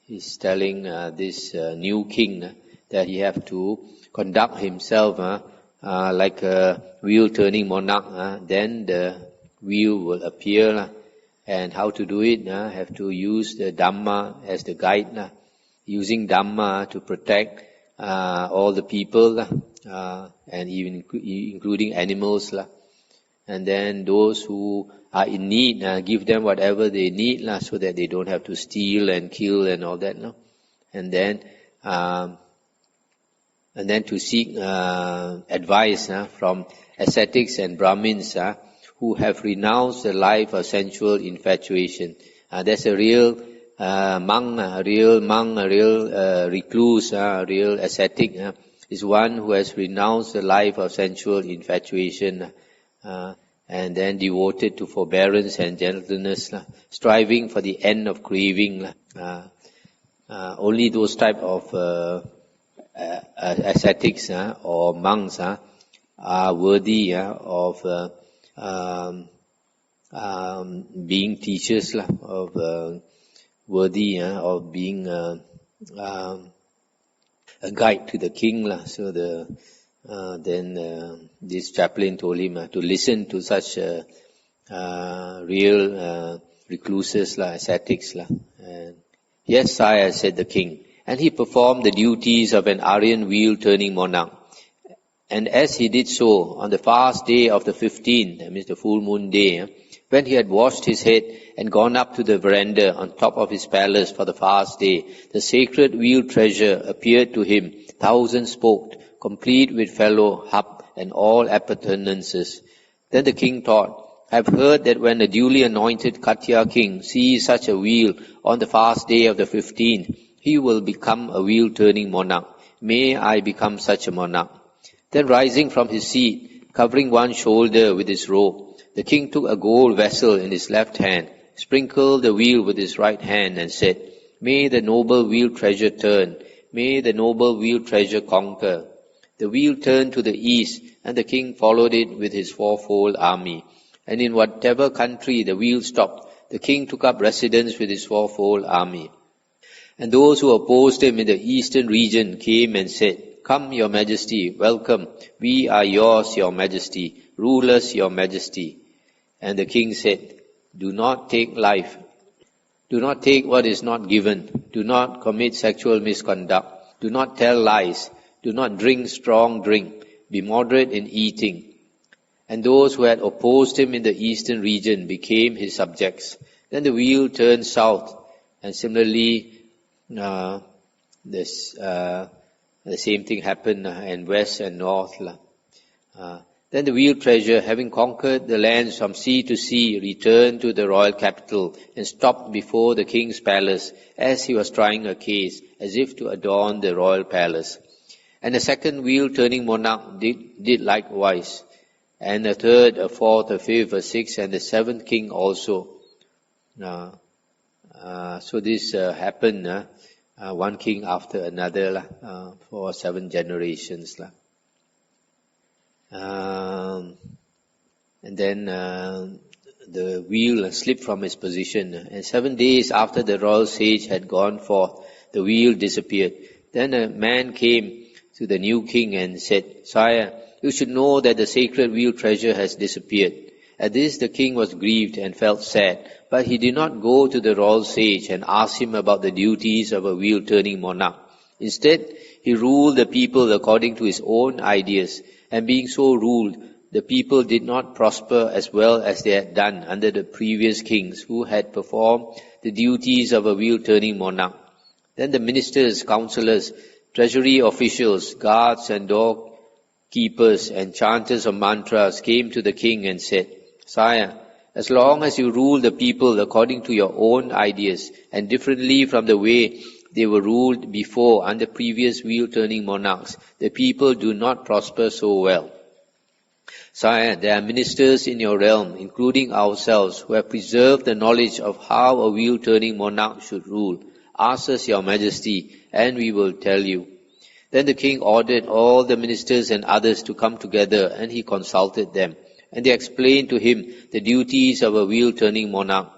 He's telling this new king that he have to conduct himself like a wheel-turning monarch. Then the wheel will appear. And how to do it? Have to use the Dhamma as the guide. Using Dhamma to protect all the people, and even including animals. And then those who are in need, give them whatever they need, so that they don't have to steal and kill and all that. And then to seek advice from ascetics and Brahmins who have renounced the life of sensual infatuation. That's a real monk, a real recluse, a real ascetic, is one who has renounced the life of sensual infatuation, and then devoted to forbearance and gentleness, striving for the end of craving. Only those type of ascetics or monks are worthy of being teachers, worthy of being a guide to the king. So then this chaplain told him to listen to such real recluses, ascetics. And, yes, sire, said the king. And he performed the duties of an Aryan wheel-turning monarch. And as he did so, on the fast day of the 15th, that means the full moon day, when he had washed his head and gone up to the veranda on top of his palace for the fast day, the sacred wheeled treasure appeared to him, 1,000-spoked, complete with fellow hub and all appurtenances. Then the king thought, I have heard that when a duly anointed Katya king sees such a wheel on the fast day of the 15th, he will become a wheel-turning monarch. May I become such a monarch. Then rising from his seat, covering one shoulder with his robe. The king took a gold vessel in his left hand, sprinkled the wheel with his right hand, and said, "May the noble wheel treasure turn. May the noble wheel treasure conquer." The wheel turned to the east, and the king followed it with his fourfold army. And in whatever country the wheel stopped, the king took up residence with his fourfold army. And those who opposed him in the eastern region came and said, "Come, your majesty, welcome. We are yours, your majesty. Rule us, your majesty." And the king said, "Do not take life. Do not take what is not given. Do not commit sexual misconduct. Do not tell lies. Do not drink strong drink. Be moderate in eating." And those who had opposed him in the eastern region became his subjects. Then the wheel turned south, and similarly, the same thing happened in west and north. Then the wheel treasure, having conquered the lands from sea to sea, returned to the royal capital and stopped before the king's palace as he was trying a case, as if to adorn the royal palace. And the second wheel-turning monarch did likewise, and a third, a fourth, a fifth, a sixth, and the seventh king also. So this happened, one king after another, for 7 generations. And then the wheel slipped from its position, and 7 days after the royal sage had gone forth, the wheel disappeared. Then a man came to the new king and said, "Sire, you should know that the sacred wheel treasure has disappeared." At this the king was grieved and felt sad, but he did not go to the royal sage and ask him about the duties of a wheel-turning monarch. Instead, he ruled the people according to his own ideas, and being so ruled, the people did not prosper as well as they had done under the previous kings who had performed the duties of a wheel-turning monarch. Then the ministers, counselors, treasury officials, guards and doorkeepers and chanters of mantras came to the king and said, "Sire, as long as you rule the people according to your own ideas and differently from the way they were ruled before under previous wheel-turning monarchs, the people do not prosper so well. Sire, there are ministers in your realm, including ourselves, who have preserved the knowledge of how a wheel-turning monarch should rule. Ask us, your majesty, and we will tell you." Then the king ordered all the ministers and others to come together, and he consulted them. And they explained to him the duties of a wheel-turning monarch.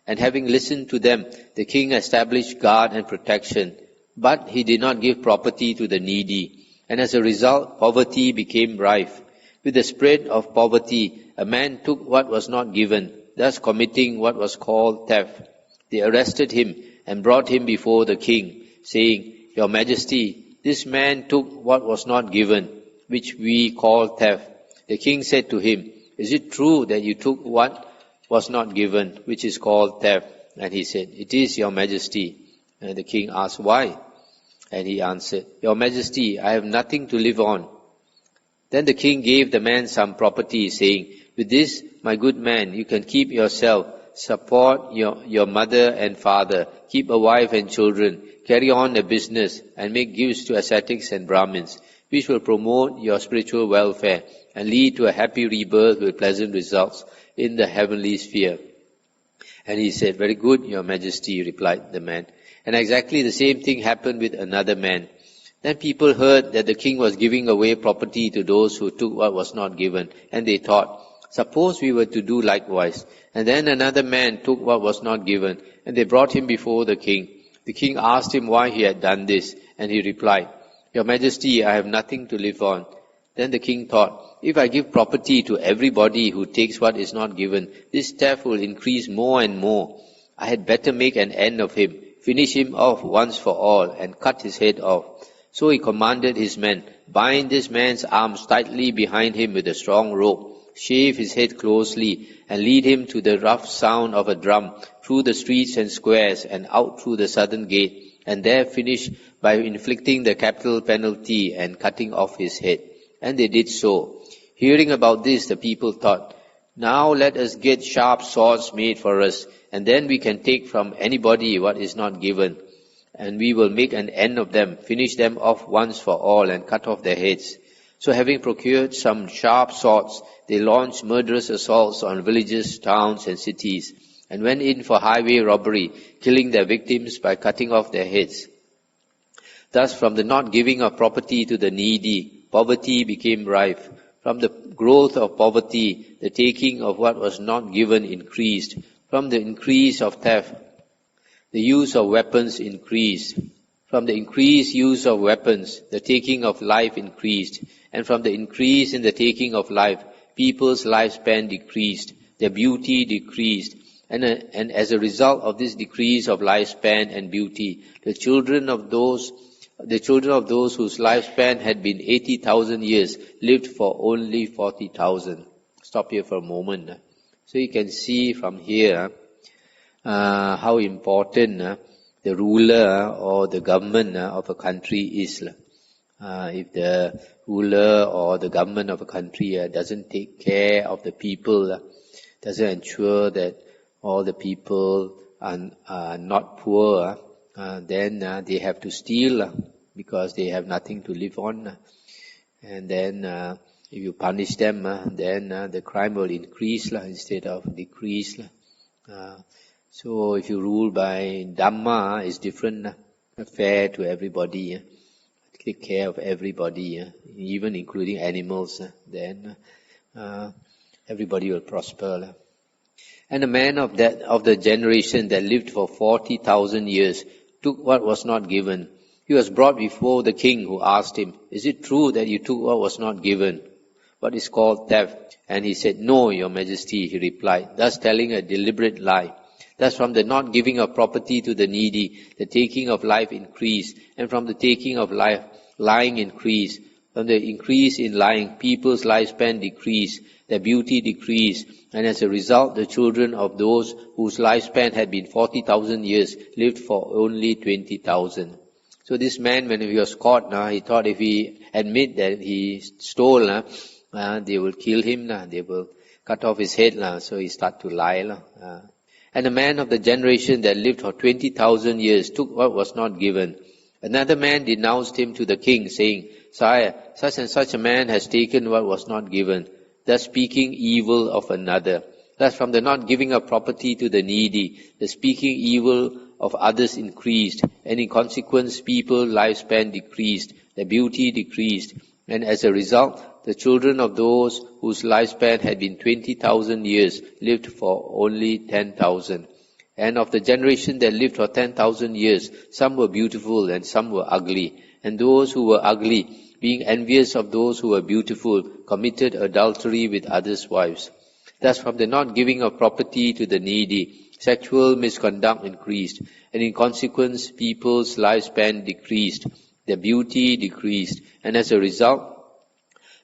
And having listened to them, the king established guard and protection. But he did not give property to the needy. And as a result, poverty became rife. With the spread of poverty, a man took what was not given, thus committing what was called theft. They arrested him and brought him before the king, saying, "Your Majesty, this man took what was not given, which we call theft." The king said to him, "Is it true that you took what was not given, which is called theft?" And he said, "It is, your Majesty." And the king asked, "Why?" And he answered, "Your Majesty, I have nothing to live on." Then the king gave the man some property, saying, "With this, my good man, you can keep yourself, support your mother and father, keep a wife and children, carry on a business, and make gifts to ascetics and Brahmins, which will promote your spiritual welfare and lead to a happy rebirth with pleasant results in the heavenly sphere." And he said, "Very good, your Majesty," replied the man. And exactly the same thing happened with another man. Then people heard that the king was giving away property to those who took what was not given, and they thought, "Suppose we were to do likewise." And then another man took what was not given, and they brought him before the king. The king asked him why he had done this, and he replied, "Your Majesty, I have nothing to live on." Then the king thought, "If I give property to everybody who takes what is not given, this theft will increase more and more. I had better make an end of him, finish him off once for all, and cut his head off." So he commanded his men, "Bind this man's arms tightly behind him with a strong rope, shave his head closely, and lead him to the rough sound of a drum through the streets and squares and out through the southern gate, and there finish by inflicting the capital penalty and cutting off his head." And they did so. Hearing about this, the people thought, "Now let us get sharp swords made for us, and then we can take from anybody what is not given. And we will make an end of them, finish them off once for all, and cut off their heads." So having procured some sharp swords, they launched murderous assaults on villages, towns and cities, and went in for highway robbery, killing their victims by cutting off their heads. Thus, from the not giving of property to the needy, poverty became rife. From the growth of poverty, the taking of what was not given increased. From the increase of theft, the use of weapons increased. From the increased use of weapons, the taking of life increased. And from the increase in the taking of life, people's lifespan decreased, their beauty decreased. And as a result of this decrease of lifespan and beauty, the children of those whose lifespan had been 80,000 years lived for only 40,000. Stop here for a moment. So you can see from here how important the ruler or the government of a country is. If the ruler or the government of a country doesn't take care of the people, doesn't ensure that all the people are not poor, then they have to steal because they have nothing to live on. And then if you punish them, then the crime will increase instead of decrease. So if you rule by Dhamma, it's different, fair to everybody. Take care of everybody, even including animals, then everybody will prosper. And a man of the generation that lived for 40,000 years took what was not given. He was brought before the king, who asked him, "Is it true that you took what was not given, what is called theft?" And he said, "No, your majesty," he replied, thus telling a deliberate lie. Thus from the not giving of property to the needy, the taking of life increased, and from the taking of life, lying increased. From the increase in lying, people's lifespan decreased, their beauty decreased, and as a result, the children of those whose lifespan had been 40,000 years lived for only 20,000. So this man, when he was caught, he thought if he admit that he stole, they will kill him, they will cut off his head, so he started to lie. And a man of the generation that lived for 20,000 years took what was not given. Another man denounced him to the king, saying, "Sire, such and such a man has taken what was not given," thus speaking evil of another. Thus from the not giving of property to the needy, the speaking evil of others increased, and in consequence people's lifespan decreased, their beauty decreased, and as a result, the children of those whose lifespan had been 20,000 years lived for only 10,000. And of the generation that lived for 10,000 years, some were beautiful and some were ugly. And those who were ugly, being envious of those who were beautiful, committed adultery with others' wives. Thus from the not giving of property to the needy, sexual misconduct increased, and in consequence people's lifespan decreased, their beauty decreased, and as a result,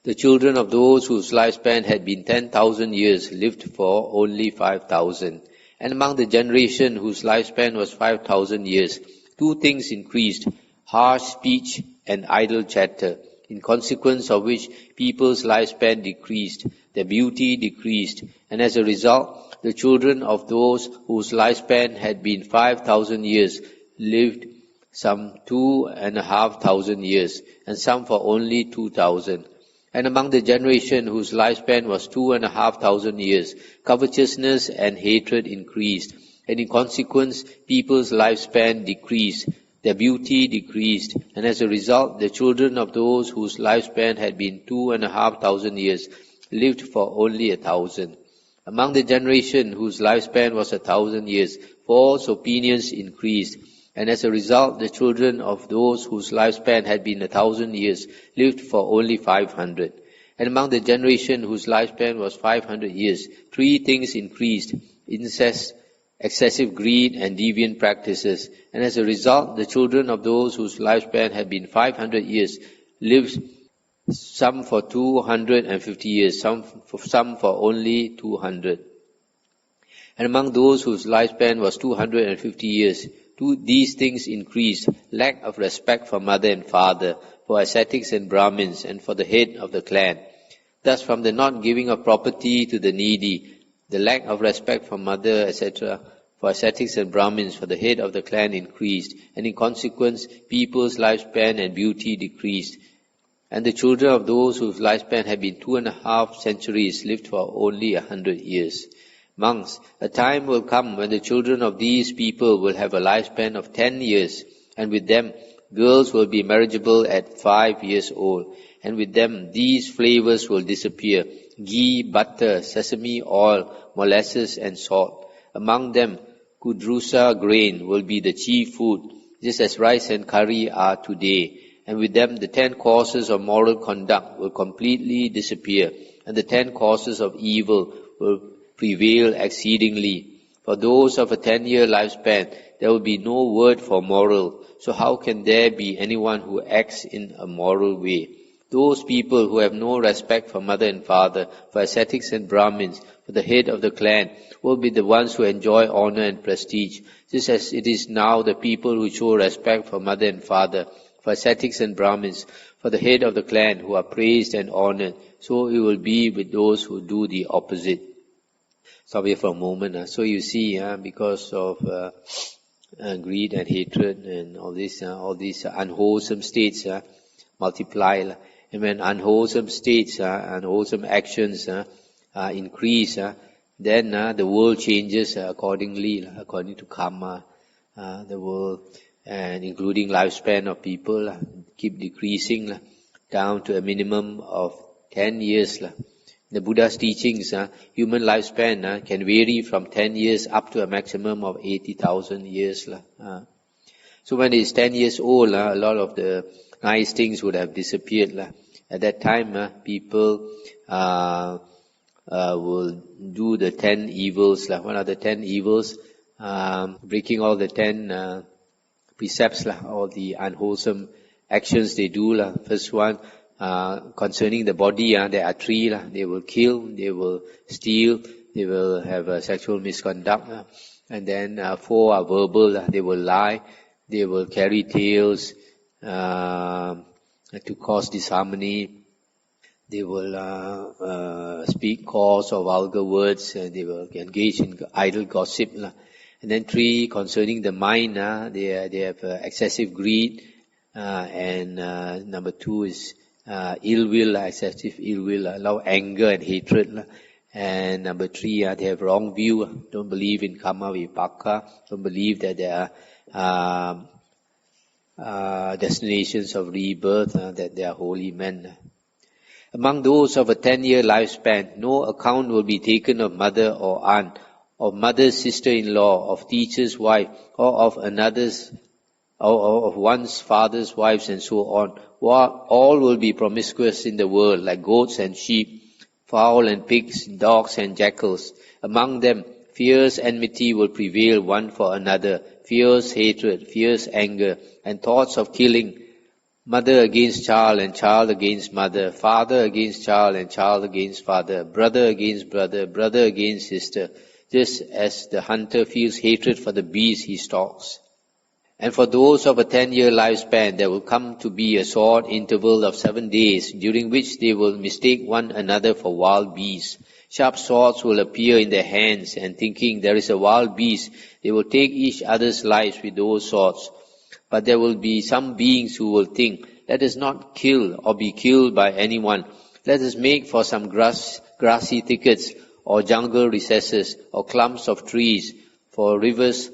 the children of those whose lifespan had been 10,000 years lived for only 5,000. And among the generation whose lifespan was 5,000 years, two things increased, harsh speech and idle chatter, in consequence of which people's lifespan decreased, their beauty decreased, and as a result, the children of those whose lifespan had been 5,000 years lived some 2,500 years, and some for only 2,000. And among the generation whose lifespan was 2,500 years, covetousness and hatred increased, and in consequence people's lifespan decreased, their beauty decreased, and as a result the children of those whose lifespan had been 2,500 years lived for only 1,000. Among the generation whose lifespan was 1,000 years, false opinions increased, and as a result the children of those whose lifespan had been 1,000 years lived for only 500. And among the generation whose lifespan was 500 years, three things increased, incest, excessive greed and deviant practices, and as a result the children of those whose lifespan had been 500 years lived some for 250 years, some for only 200. And among those whose lifespan was 250 years, these things increased, lack of respect for mother and father, for ascetics and Brahmins, and for the head of the clan. Thus from the not giving of property to the needy, the lack of respect for mother, etc., for ascetics and Brahmins, for the head of the clan increased, and in consequence people's lifespan and beauty decreased. And the children of those whose lifespan had been 2.5 centuries lived for only 100 years. Monks, a time will come when the children of these people will have a lifespan of 10 years, and with them girls will be marriageable at 5 years old, and with them these flavors will disappear: ghee, butter, sesame oil, molasses and salt. Among them kudrusa grain will be the chief food, just as rice and curry are today. And with them the 10 causes of moral conduct will completely disappear, and the 10 causes of evil will prevail exceedingly. For those of a 10-year lifespan, there will be no word for moral. So how can there be anyone who acts in a moral way? Those people who have no respect for mother and father, for ascetics and Brahmins, for the head of the clan, will be the ones who enjoy honor and prestige, just as it is now the people who show respect for mother and father, for ascetics and Brahmins, for the head of the clan, who are praised and honored. So it will be with those who do the opposite. Stop here for a moment. So you see, because of greed and hatred and all these unwholesome states multiply. And when unwholesome states, unwholesome actions increase, then the world changes accordingly, according to karma. The world, and including lifespan of people, keep decreasing down to a minimum of 10 years. The Buddha's teachings, human lifespan can vary from 10 years up to a maximum of 80,000 years. So when it's 10 years old, a lot of the nice things would have disappeared. At that time, people will do the 10 evils. What are the 10 evils? Breaking all the 10 precepts, all the unwholesome actions they do. First one, concerning the body, there are 3. They will kill, they will steal, they will have sexual misconduct. And then 4 are verbal. They will lie, they will carry tales to cause disharmony. They will speak coarse or vulgar words. They will engage in idle gossip. And then 3, concerning the mind, they have excessive greed. And number 2 is ill will, excessive ill will, allow anger and hatred. And number 3, they have wrong view, don't believe in karma vipaka, don't believe that there are destinations of rebirth, that they are holy men. Among those of a 10-year lifespan, no account will be taken of mother or aunt, of mother's sister-in-law, of teacher's wife, or of another's, or of one's father's wives, and so on. All will be promiscuous in the world, like goats and sheep, fowl and pigs, dogs and jackals. Among them, fierce enmity will prevail one for another, fierce hatred, fierce anger, and thoughts of killing, mother against child and child against mother, father against child and child against father, brother against brother, brother against sister, just as the hunter feels hatred for the beast he stalks. And for those of a 10-year lifespan, there will come to be a short interval of 7 days, during which they will mistake one another for wild beasts. Sharp swords will appear in their hands, and thinking there is a wild beast, they will take each other's lives with those swords. But there will be some beings who will think, let us not kill or be killed by anyone. Let us make for some grassy thickets, or jungle recesses, or clumps of trees, for rivers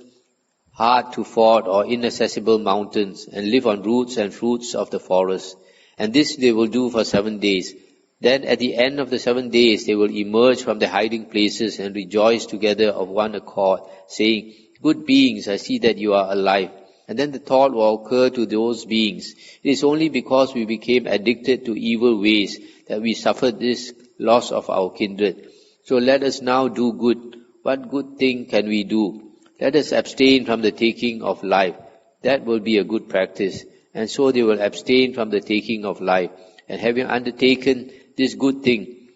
hard to ford, or inaccessible mountains, and live on roots and fruits of the forest. And this they will do for 7 days. Then at the end of the 7 days they will emerge from their hiding places and rejoice together of one accord, saying, good beings, I see that you are alive. And then the thought will occur to those beings, it is only because we became addicted to evil ways that we suffered this loss of our kindred. So let us now do good. What good thing can we do? Let us abstain from the taking of life. That will be a good practice. And so they will abstain from the taking of life. And having undertaken this good thing,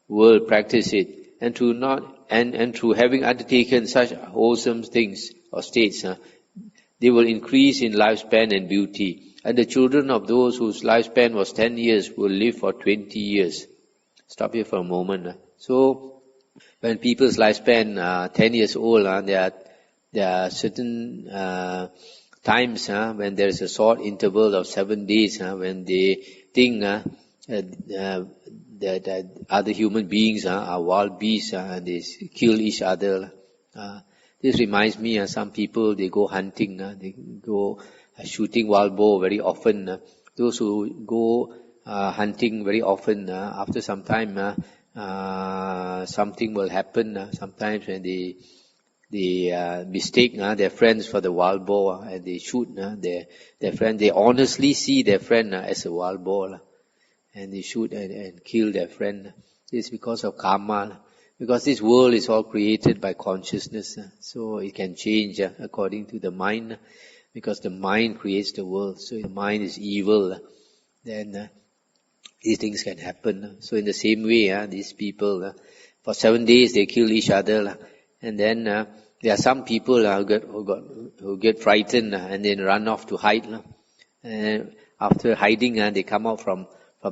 will practice it. And through having undertaken such wholesome things or states, they will increase in lifespan and beauty. And the children of those whose lifespan was 10 years will live for 20 years. Stop here for a moment. So, when people's lifespan 10 years old, there are certain times when there is a short interval of 7 days when they think that other human beings are wild beasts and they kill each other. This reminds me of some people, they go hunting, they go shooting wild boar very often. Those who go hunting very often, after some time, something will happen. Sometimes when they mistake their friends for the wild boar and they shoot their friend, they honestly see their friend as a wild boar. And they shoot and kill their friend. This is because of karma. Because this world is all created by consciousness. So it can change according to the mind. Because the mind creates the world. So if the mind is evil, then these things can happen. So in the same way, these people, for 7 days they kill each other. And then there are some people who get frightened and then run off to hide. And after hiding, they come out from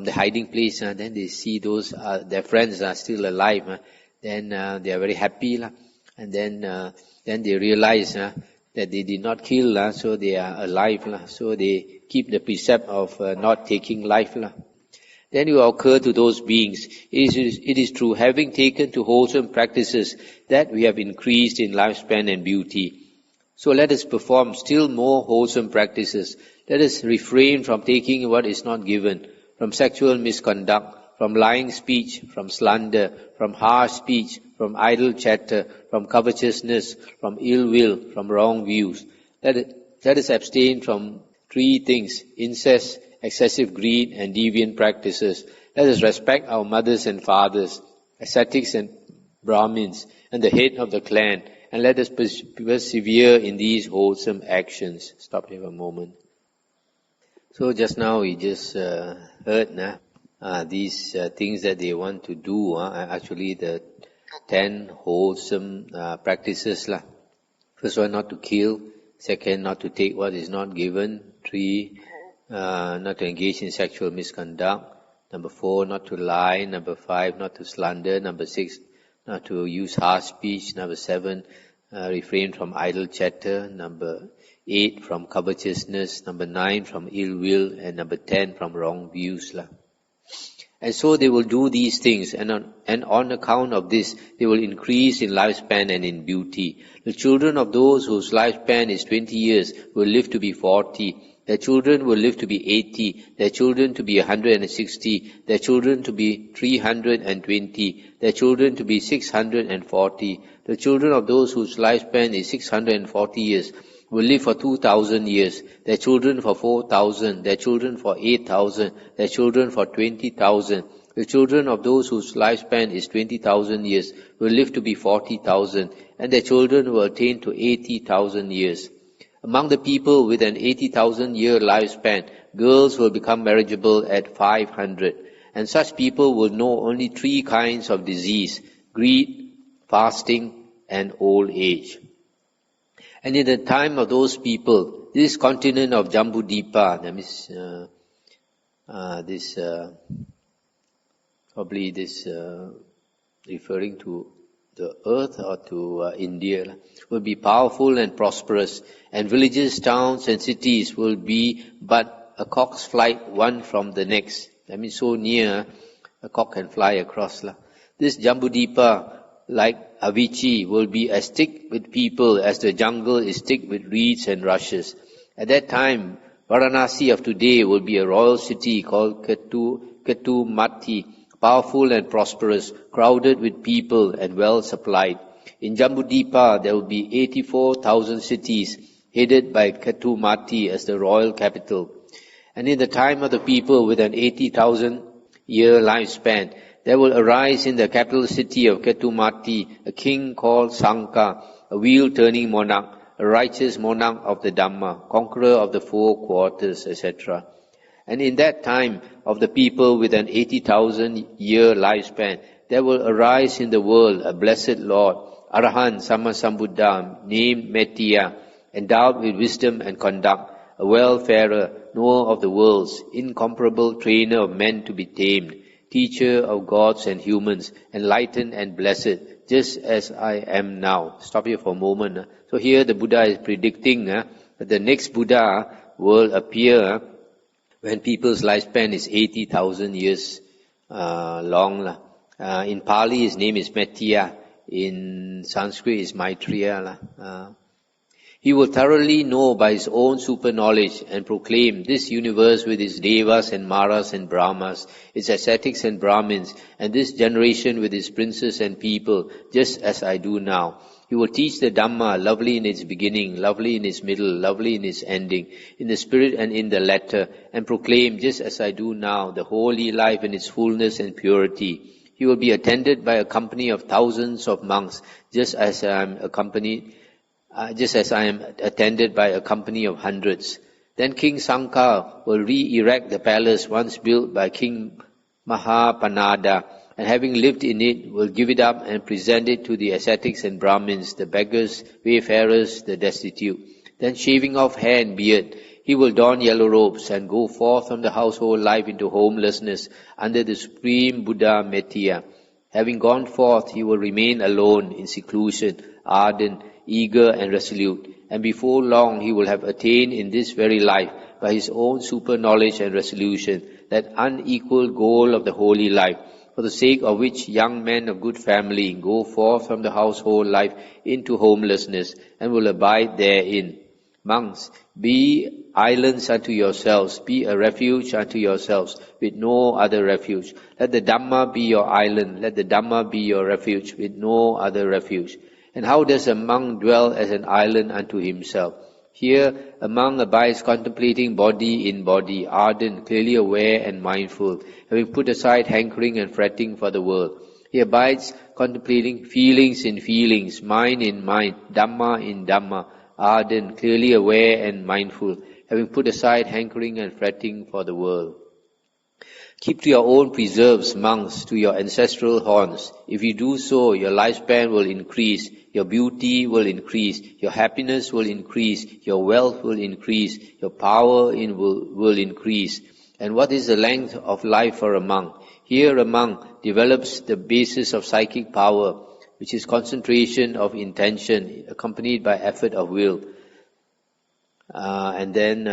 the hiding place, then they see those their friends are still alive. Then they are very happy, and then they realize that they did not kill, so they are alive. So they keep the precept of not taking life. Then it will occur to those beings, it is through having taken to wholesome practices that we have increased in lifespan and beauty. So let us perform still more wholesome practices. Let us refrain from taking what is not given, from sexual misconduct, from lying speech, from slander, from harsh speech, from idle chatter, from covetousness, from ill will, from wrong views. Let us abstain from 3 things: incest, excessive greed, and deviant practices. Let us respect our mothers and fathers, ascetics and Brahmins, and the head of the clan, and let us persevere in these wholesome actions. Stop here for a moment. So just now we just heard these things that they want to do, actually the 10 wholesome practices. First one, not to kill. Second, not to take what is not given. 3, not to engage in sexual misconduct. Number 4, not to lie. Number 5, not to slander. Number 6, not to use harsh speech. Number 7, refrain from idle chatter. Number 8, from covetousness. Number 9, from ill will. And number 10, from wrong views. And so they will do these things, and on account of this, they will increase in lifespan and in beauty. The children of those whose lifespan is 20 years will live to be 40. Their children will live to be 80. Their children to be 160. Their children to be 320. Their children to be 640. The children of those whose lifespan is 640 years will live for 2,000 years, their children for 4,000, their children for 8,000, their children for 20,000. The children of those whose lifespan is 20,000 years will live to be 40,000, and their children will attain to 80,000 years. Among the people with an 80,000 year lifespan, girls will become marriageable at 500, and such people will know only 3 kinds of disease: greed, fasting, and old age. And in the time of those people, this continent of Jambudvipa, that means referring to the earth or to India, will be powerful and prosperous, and villages, towns and cities will be but a cock's flight one from the next. That means so near, a cock can fly across. This Jambudvipa, like Avicii, will be as thick with people as the jungle is thick with reeds and rushes. At that time, Varanasi of today will be a royal city called Cakkavatti, powerful and prosperous, crowded with people and well supplied. In Jambudvipa, there will be 84,000 cities, headed by Cakkavatti as the royal capital. And in the time of the people with an 80,000 year lifespan, there will arise in the capital city of Cakkavatti a king called Sanka, a wheel-turning monarch, a righteous monarch of the Dhamma, conqueror of the 4 quarters, etc. And in that time of the people with an 80,000 year lifespan, there will arise in the world a blessed Lord, Aryan Sammasambuddha, named Mahathera, endowed with wisdom and conduct, a well-farer, knower of the worlds, incomparable trainer of men to be tamed, teacher of gods and humans, enlightened and blessed, just as I am now. Stop here for a moment. So here the Buddha is predicting that the next Buddha will appear when people's lifespan is 80,000 years long. In Pali, his name is Mahathera. In Sanskrit, is Maitreya. He will thoroughly know by his own super knowledge and proclaim this universe with its devas and maras and brahmas, its ascetics and brahmins, and this generation with its princes and people, just as I do now. He will teach the Dhamma, lovely in its beginning, lovely in its middle, lovely in its ending, in the spirit and in the letter, and proclaim, just as I do now, the holy life in its fullness and purity. He will be attended by a company of thousands of monks, just as I am attended by a company of hundreds. Then King Sankha will re-erect the palace once built by King Mahapanada, and having lived in it, will give it up and present it to the ascetics and Brahmins, the beggars, wayfarers, the destitute. Then shaving off hair and beard, he will don yellow robes and go forth from the household life into homelessness under the supreme Buddha Mahathera. Having gone forth, he will remain alone in seclusion, ardent, eager and resolute, and before long he will have attained in this very life, by his own super knowledge and resolution, that unequalled goal of the holy life, for the sake of which young men of good family go forth from the household life into homelessness, and will abide therein. Monks, be islands unto yourselves, be a refuge unto yourselves, with no other refuge. Let the Dhamma be your island, let the Dhamma be your refuge, with no other refuge. And how does a monk dwell as an island unto himself? Here a monk abides contemplating body in body, ardent, clearly aware and mindful, having put aside hankering and fretting for the world. He abides contemplating feelings in feelings, mind in mind, Dhamma in Dhamma, ardent, clearly aware and mindful, having put aside hankering and fretting for the world. Keep to your own preserves, monks, to your ancestral haunts. If you do so, your lifespan will increase, your beauty will increase, your happiness will increase, your wealth will increase, your power will increase. And what is the length of life for a monk? Here a monk develops the basis of psychic power, which is concentration of intention, accompanied by effort of will. And then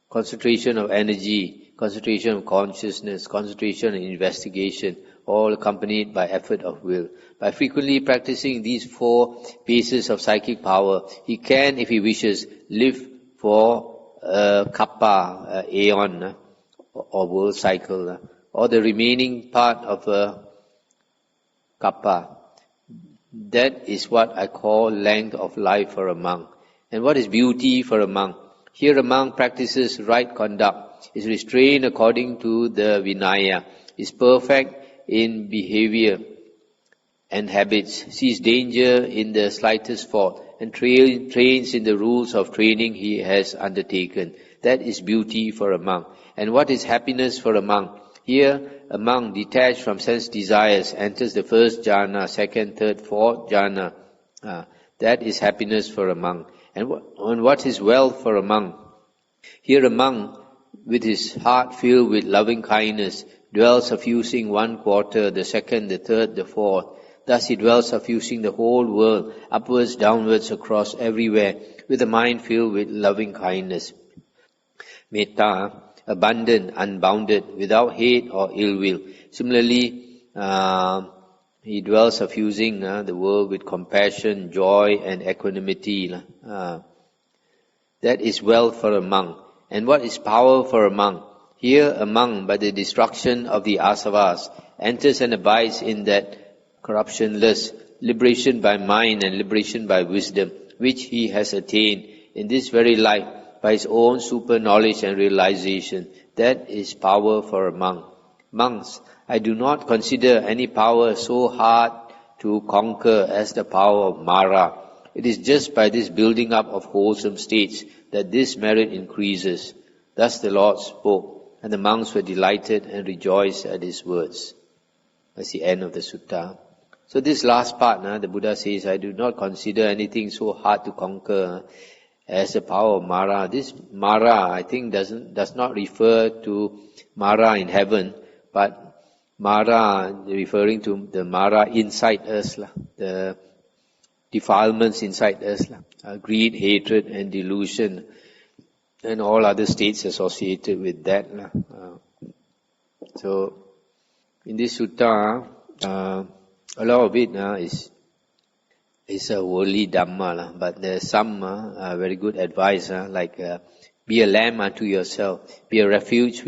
concentration of energy, concentration of consciousness, concentration and investigation, all accompanied by effort of will. By frequently practicing these four bases of psychic power, he can, if he wishes, live for a kappa, aeon, or world cycle, or the remaining part of a kappa. That is what I call length of life for a monk. And what is beauty for a monk? Here a monk practices right conduct, is restrained according to the Vinaya, is perfect in behavior and habits, sees danger in the slightest fault, and trains in the rules of training he has undertaken. That is beauty for a monk. And what is happiness for a monk? Here, a monk detached from sense desires enters the first jhana, second, third, fourth jhana. That is happiness for a monk. And what is wealth for a monk? Here a monk, with his heart filled with loving kindness, dwells suffusing one quarter, the second, the third, the fourth. Thus he dwells suffusing the whole world, upwards, downwards, across, everywhere, with a mind filled with loving kindness. Metta, abundant, unbounded, without hate or ill will. Similarly, he dwells suffusing the world with compassion, joy, and equanimity. That is wealth for a monk. And what is power for a monk? Here a monk, by the destruction of the asavas, enters and abides in that corruptionless liberation by mind and liberation by wisdom, which he has attained in this very life by his own super knowledge and realization. That is power for a monk. Monks, I do not consider any power so hard to conquer as the power of Mara. It is just by this building up of wholesome states that this merit increases. Thus the Lord spoke, and the monks were delighted and rejoiced at his words. That's the end of the sutta. So this last part, the Buddha says, I do not consider anything so hard to conquer as the power of Mara. This Mara, I think, does not refer to Mara in heaven, but Mara referring to the Mara inside us, the defilements inside us, greed, hatred, and delusion. and all other states associated with that. So, in this sutta, a lot of it is a worldly Dhamma, but there's some very good advice, like be a lamb unto yourself, be a refuge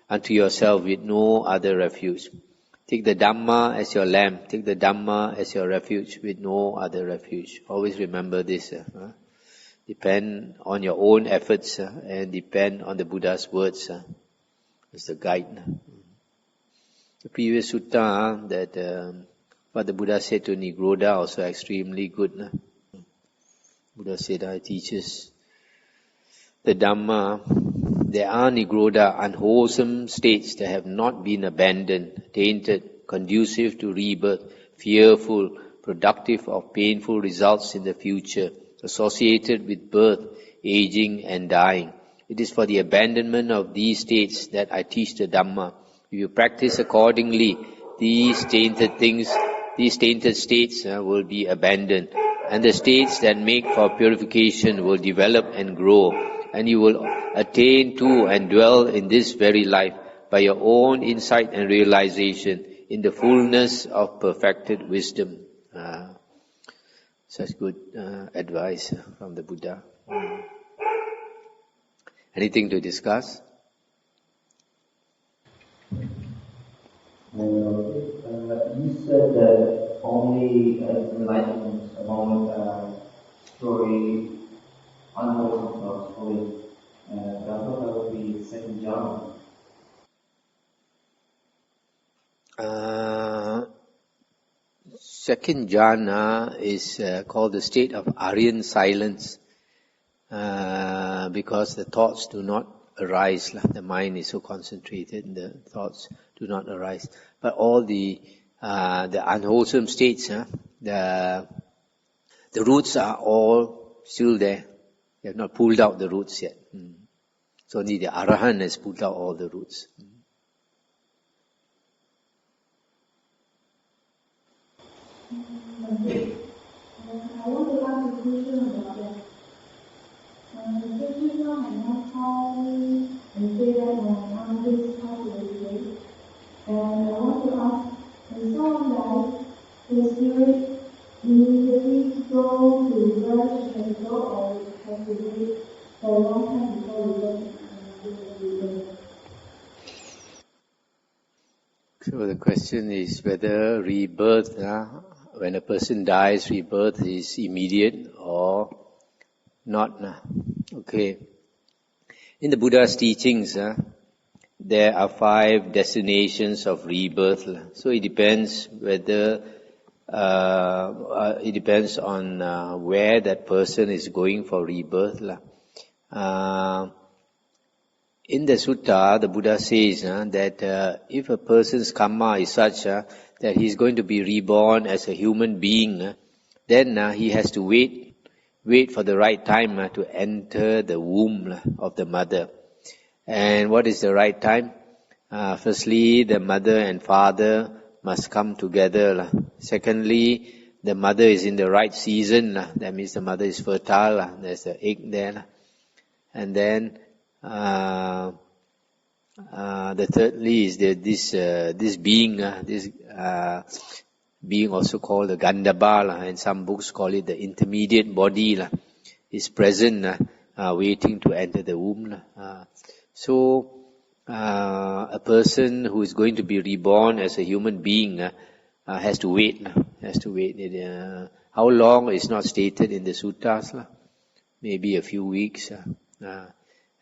unto yourself with no other refuge. Take the Dhamma as your lamb, take the Dhamma as your refuge with no other refuge. Always remember this. Depend on your own efforts and depend on the Buddha's words as the guide. The previous sutta that what the Buddha said to Nirodha also extremely good. Buddha said, it teaches the Dhamma. There are Nirodha, unwholesome states that have not been abandoned, tainted, conducive to rebirth, fearful, productive of painful results in the future, associated with birth, aging and dying. It is for the abandonment of these states that I teach the Dhamma. If you practice accordingly, these tainted states will be abandoned, and the states that make for purification will develop and grow, and you will attain to and dwell in this very life by your own insight and realization in the fullness of perfected wisdom. Such good advice from the Buddha. Anything to discuss? You said that only enlightenment among story unwholesome thoughts only. I thought that would be second jhana. Second jhana is called the state of Aryan silence because the thoughts do not arise. The mind is so concentrated, the thoughts do not arise. But all the unwholesome states, the roots are all still there. They have not pulled out the roots yet. So only the Arahant has pulled out all the roots. I want to ask a question about that. The Buddha had not told me and say that on this possibility. And I want to ask, when someone dies, the spirit immediately go to rebirth and go, or have to wait for a long time before rebirth? So the question is whether rebirth, when a person dies, rebirth is immediate or not. Okay. In the Buddha's teachings, there are 5 destinations of rebirth. So it depends whether it depends on where that person is going for rebirth. In the sutta, the Buddha says that if a person's karma is such that he's going to be reborn as a human being, then he has to wait for the right time to enter the womb of the mother. And what is the right time? Firstly, the mother and father must come together. Secondly, the mother is in the right season. That means the mother is fertile. There's the egg there. And then the thirdly is that this being, being also called the Gandhabba, and some books call it the intermediate body, is present, waiting to enter the womb. So a person who is going to be reborn as a human being has to wait. How long is not stated in the suttas. Maybe a few weeks.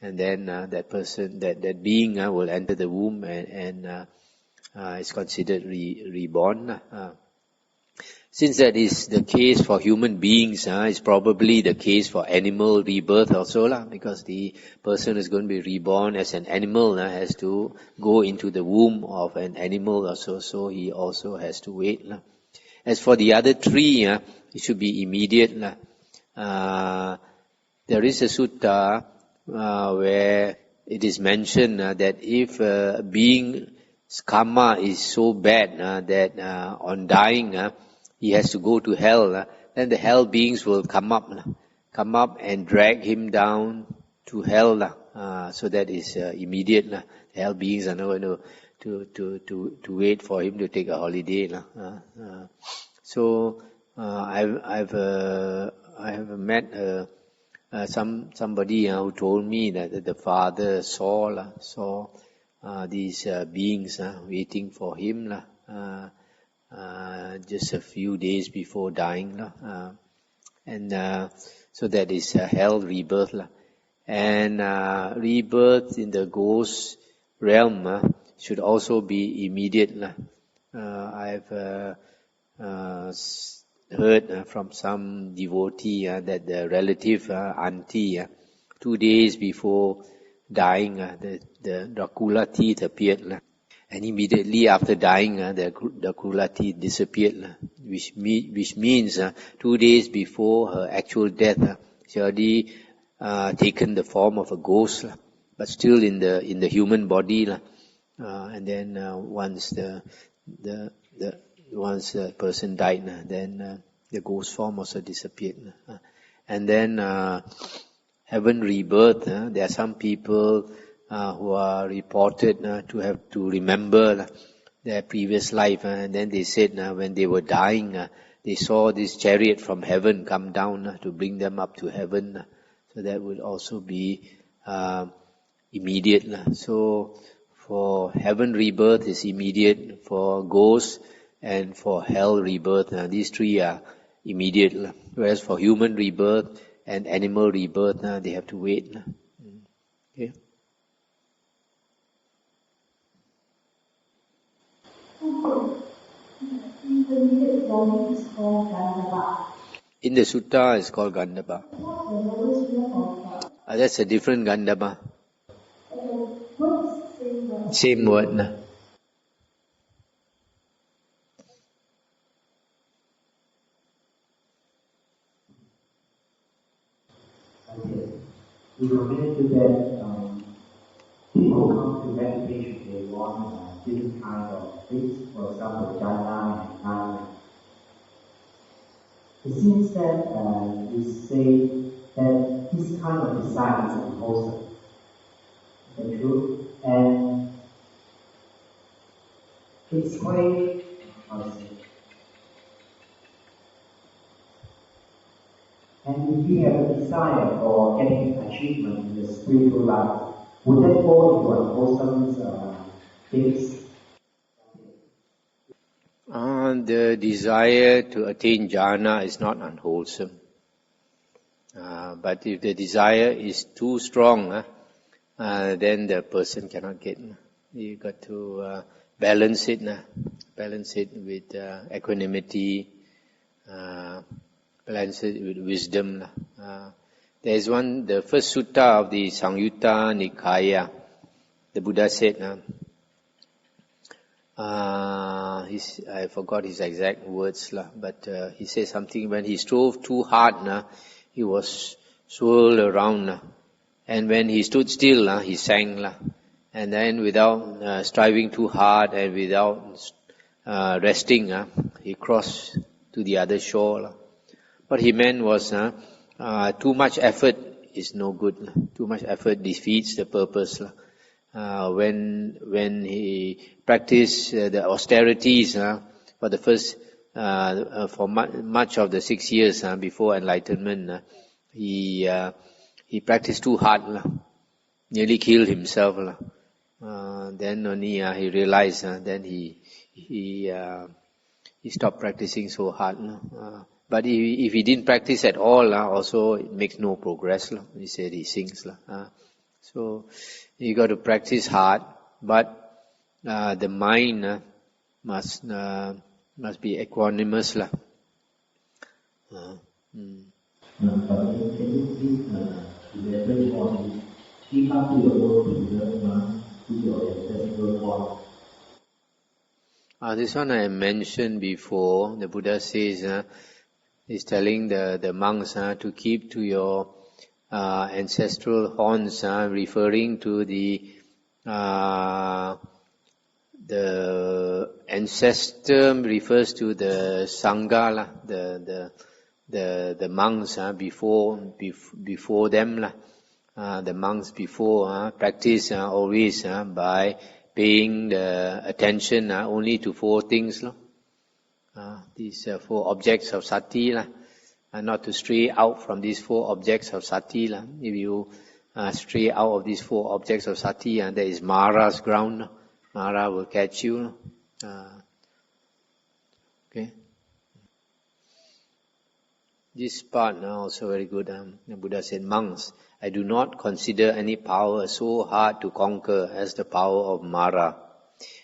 And then that person, that being will enter the womb and is considered reborn. Since that is the case for human beings, it's probably the case for animal rebirth also, because the person is going to be reborn as an animal has to go into the womb of an animal also, so he also has to wait. As for the other 3, it should be immediate. There is a sutta where it is mentioned that if a being's karma is so bad that on dying he has to go to hell, then the hell beings will come up and drag him down to hell, so that is immediate. The hell beings are not going to wait for him to take a holiday. So I have met somebody who told me that the father saw these beings waiting for him just a few days before dying, and so that is hell rebirth. And rebirth in the ghost realm should also be immediate. I've heard from some devotee that the relative auntie, 2 days before dying, the Dracula teeth appeared, and immediately after dying, the Dracula teeth disappeared, which means 2 days before her actual death, she already taken the form of a ghost, but still in the human body, and then once the person died, then the ghost form also disappeared. And then heaven rebirth, there are some people who are reported to have to remember their previous life, and then they said when they were dying, they saw this chariot from heaven come down to bring them up to heaven. So that would also be immediate. So for heaven rebirth is immediate, for ghost and for hell rebirth, these three are immediate. Whereas for human rebirth and animal rebirth, they have to wait. Okay. Intermediate body is called Gandhava. In the sutta, it's called Gandhava. That's a different Gandhava. Same word. We committed that people come to meditation, they want different kind of things, for example, jhana and jnana. It seems that you say that this kind of desire is unwholesome. Is that true? And it's quite, and if we have a desire for getting achievement in the spiritual life, would that fall into unwholesome things? The desire to attain jhana is not unwholesome. But if the desire is too strong, then the person cannot get. You got to balance it with equanimity, balance it with wisdom. There is the first sutta of the Samyutta Nikāya. The Buddha said, I forgot his exact words, but he said something, when he strove too hard, he was swirled around, and when he stood still, he sank, and then without striving too hard and without resting, he crossed to the other shore. What he meant was too much effort is no good. Too much effort defeats the purpose. When he practiced the austerities for the first for much of the 6 years before enlightenment, he practiced too hard, nearly killed himself. Then only he realized. Then he stopped practicing so hard. But if he didn't practice at all, also it makes no progress. He said he sinks. So you got to practice hard, but the mind must be equanimous. But can you keep up to your work to your ancestral form? This one I mentioned before. The Buddha says, he's telling the monks to keep to your ancestral horns, referring to the ancestor refers to the sangha, the monks before them. the monks before practice always by paying the attention only to 4 things. These 4 objects of sati. Not to stray out from these 4 objects of sati. If you stray out of these 4 objects of sati, there is Mara's ground. Mara will catch you. Okay. This part also very good. The Buddha said, monks, I do not consider any power so hard to conquer as the power of Mara.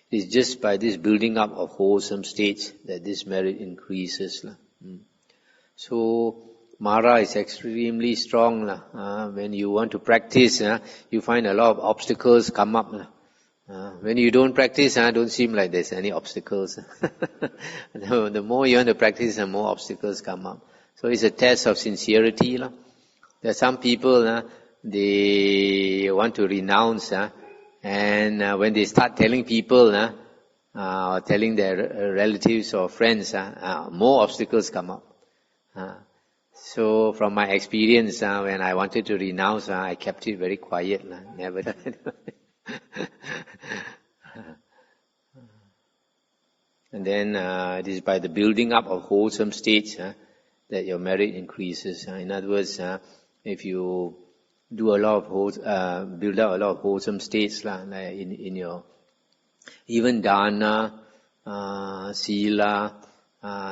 It is just by this building up of wholesome states that this merit increases. So, Mara is extremely strong. When you want to practice, you find a lot of obstacles come up. When you don't practice, don't seem like there's any obstacles. The more you want to practice, the more obstacles come up. So it's a test of sincerity. There are some people, they want to renounce, and when they start telling people, or telling their relatives or friends, more obstacles come up. So from my experience, when I wanted to renounce, I kept it very quiet. Never done it. And then it is by the building up of wholesome states that your merit increases. In other words, if you do a lot of build up a lot of wholesome states, like in your even dana, sila,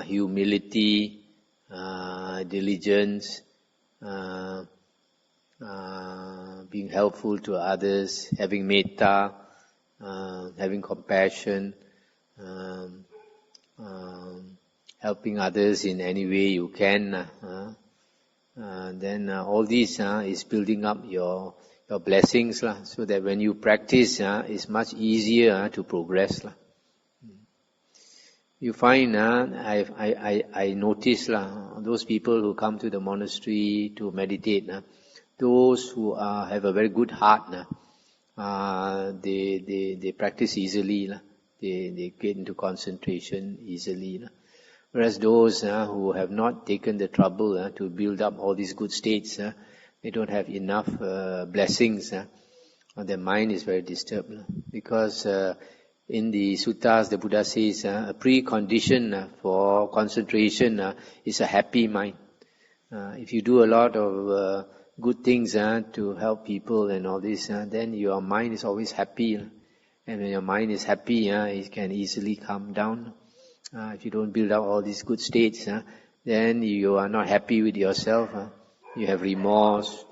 humility, diligence, being helpful to others, having metta, having compassion, helping others in any way you can, then all these is building up your blessings, so that when you practice, it's much easier to progress. You find, I notice those people who come to the monastery to meditate, those who have a very good heart, they practice easily. They get into concentration easily. Whereas those who have not taken the trouble to build up all these good states, they don't have enough blessings. Their mind is very disturbed. Because in the suttas, the Buddha says a precondition for concentration is a happy mind. If you do a lot of good things to help people and all this, then your mind is always happy. And when your mind is happy, it can easily calm down. If you don't build up all these good states, then you are not happy with yourself. You have remorse.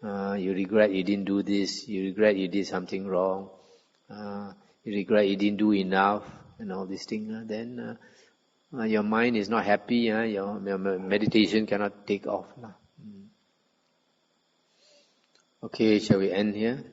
You regret you didn't do this. You regret you did something wrong. You regret you didn't do enough, and all these things. Then your mind is not happy. Your meditation cannot take off. Okay, shall we end here?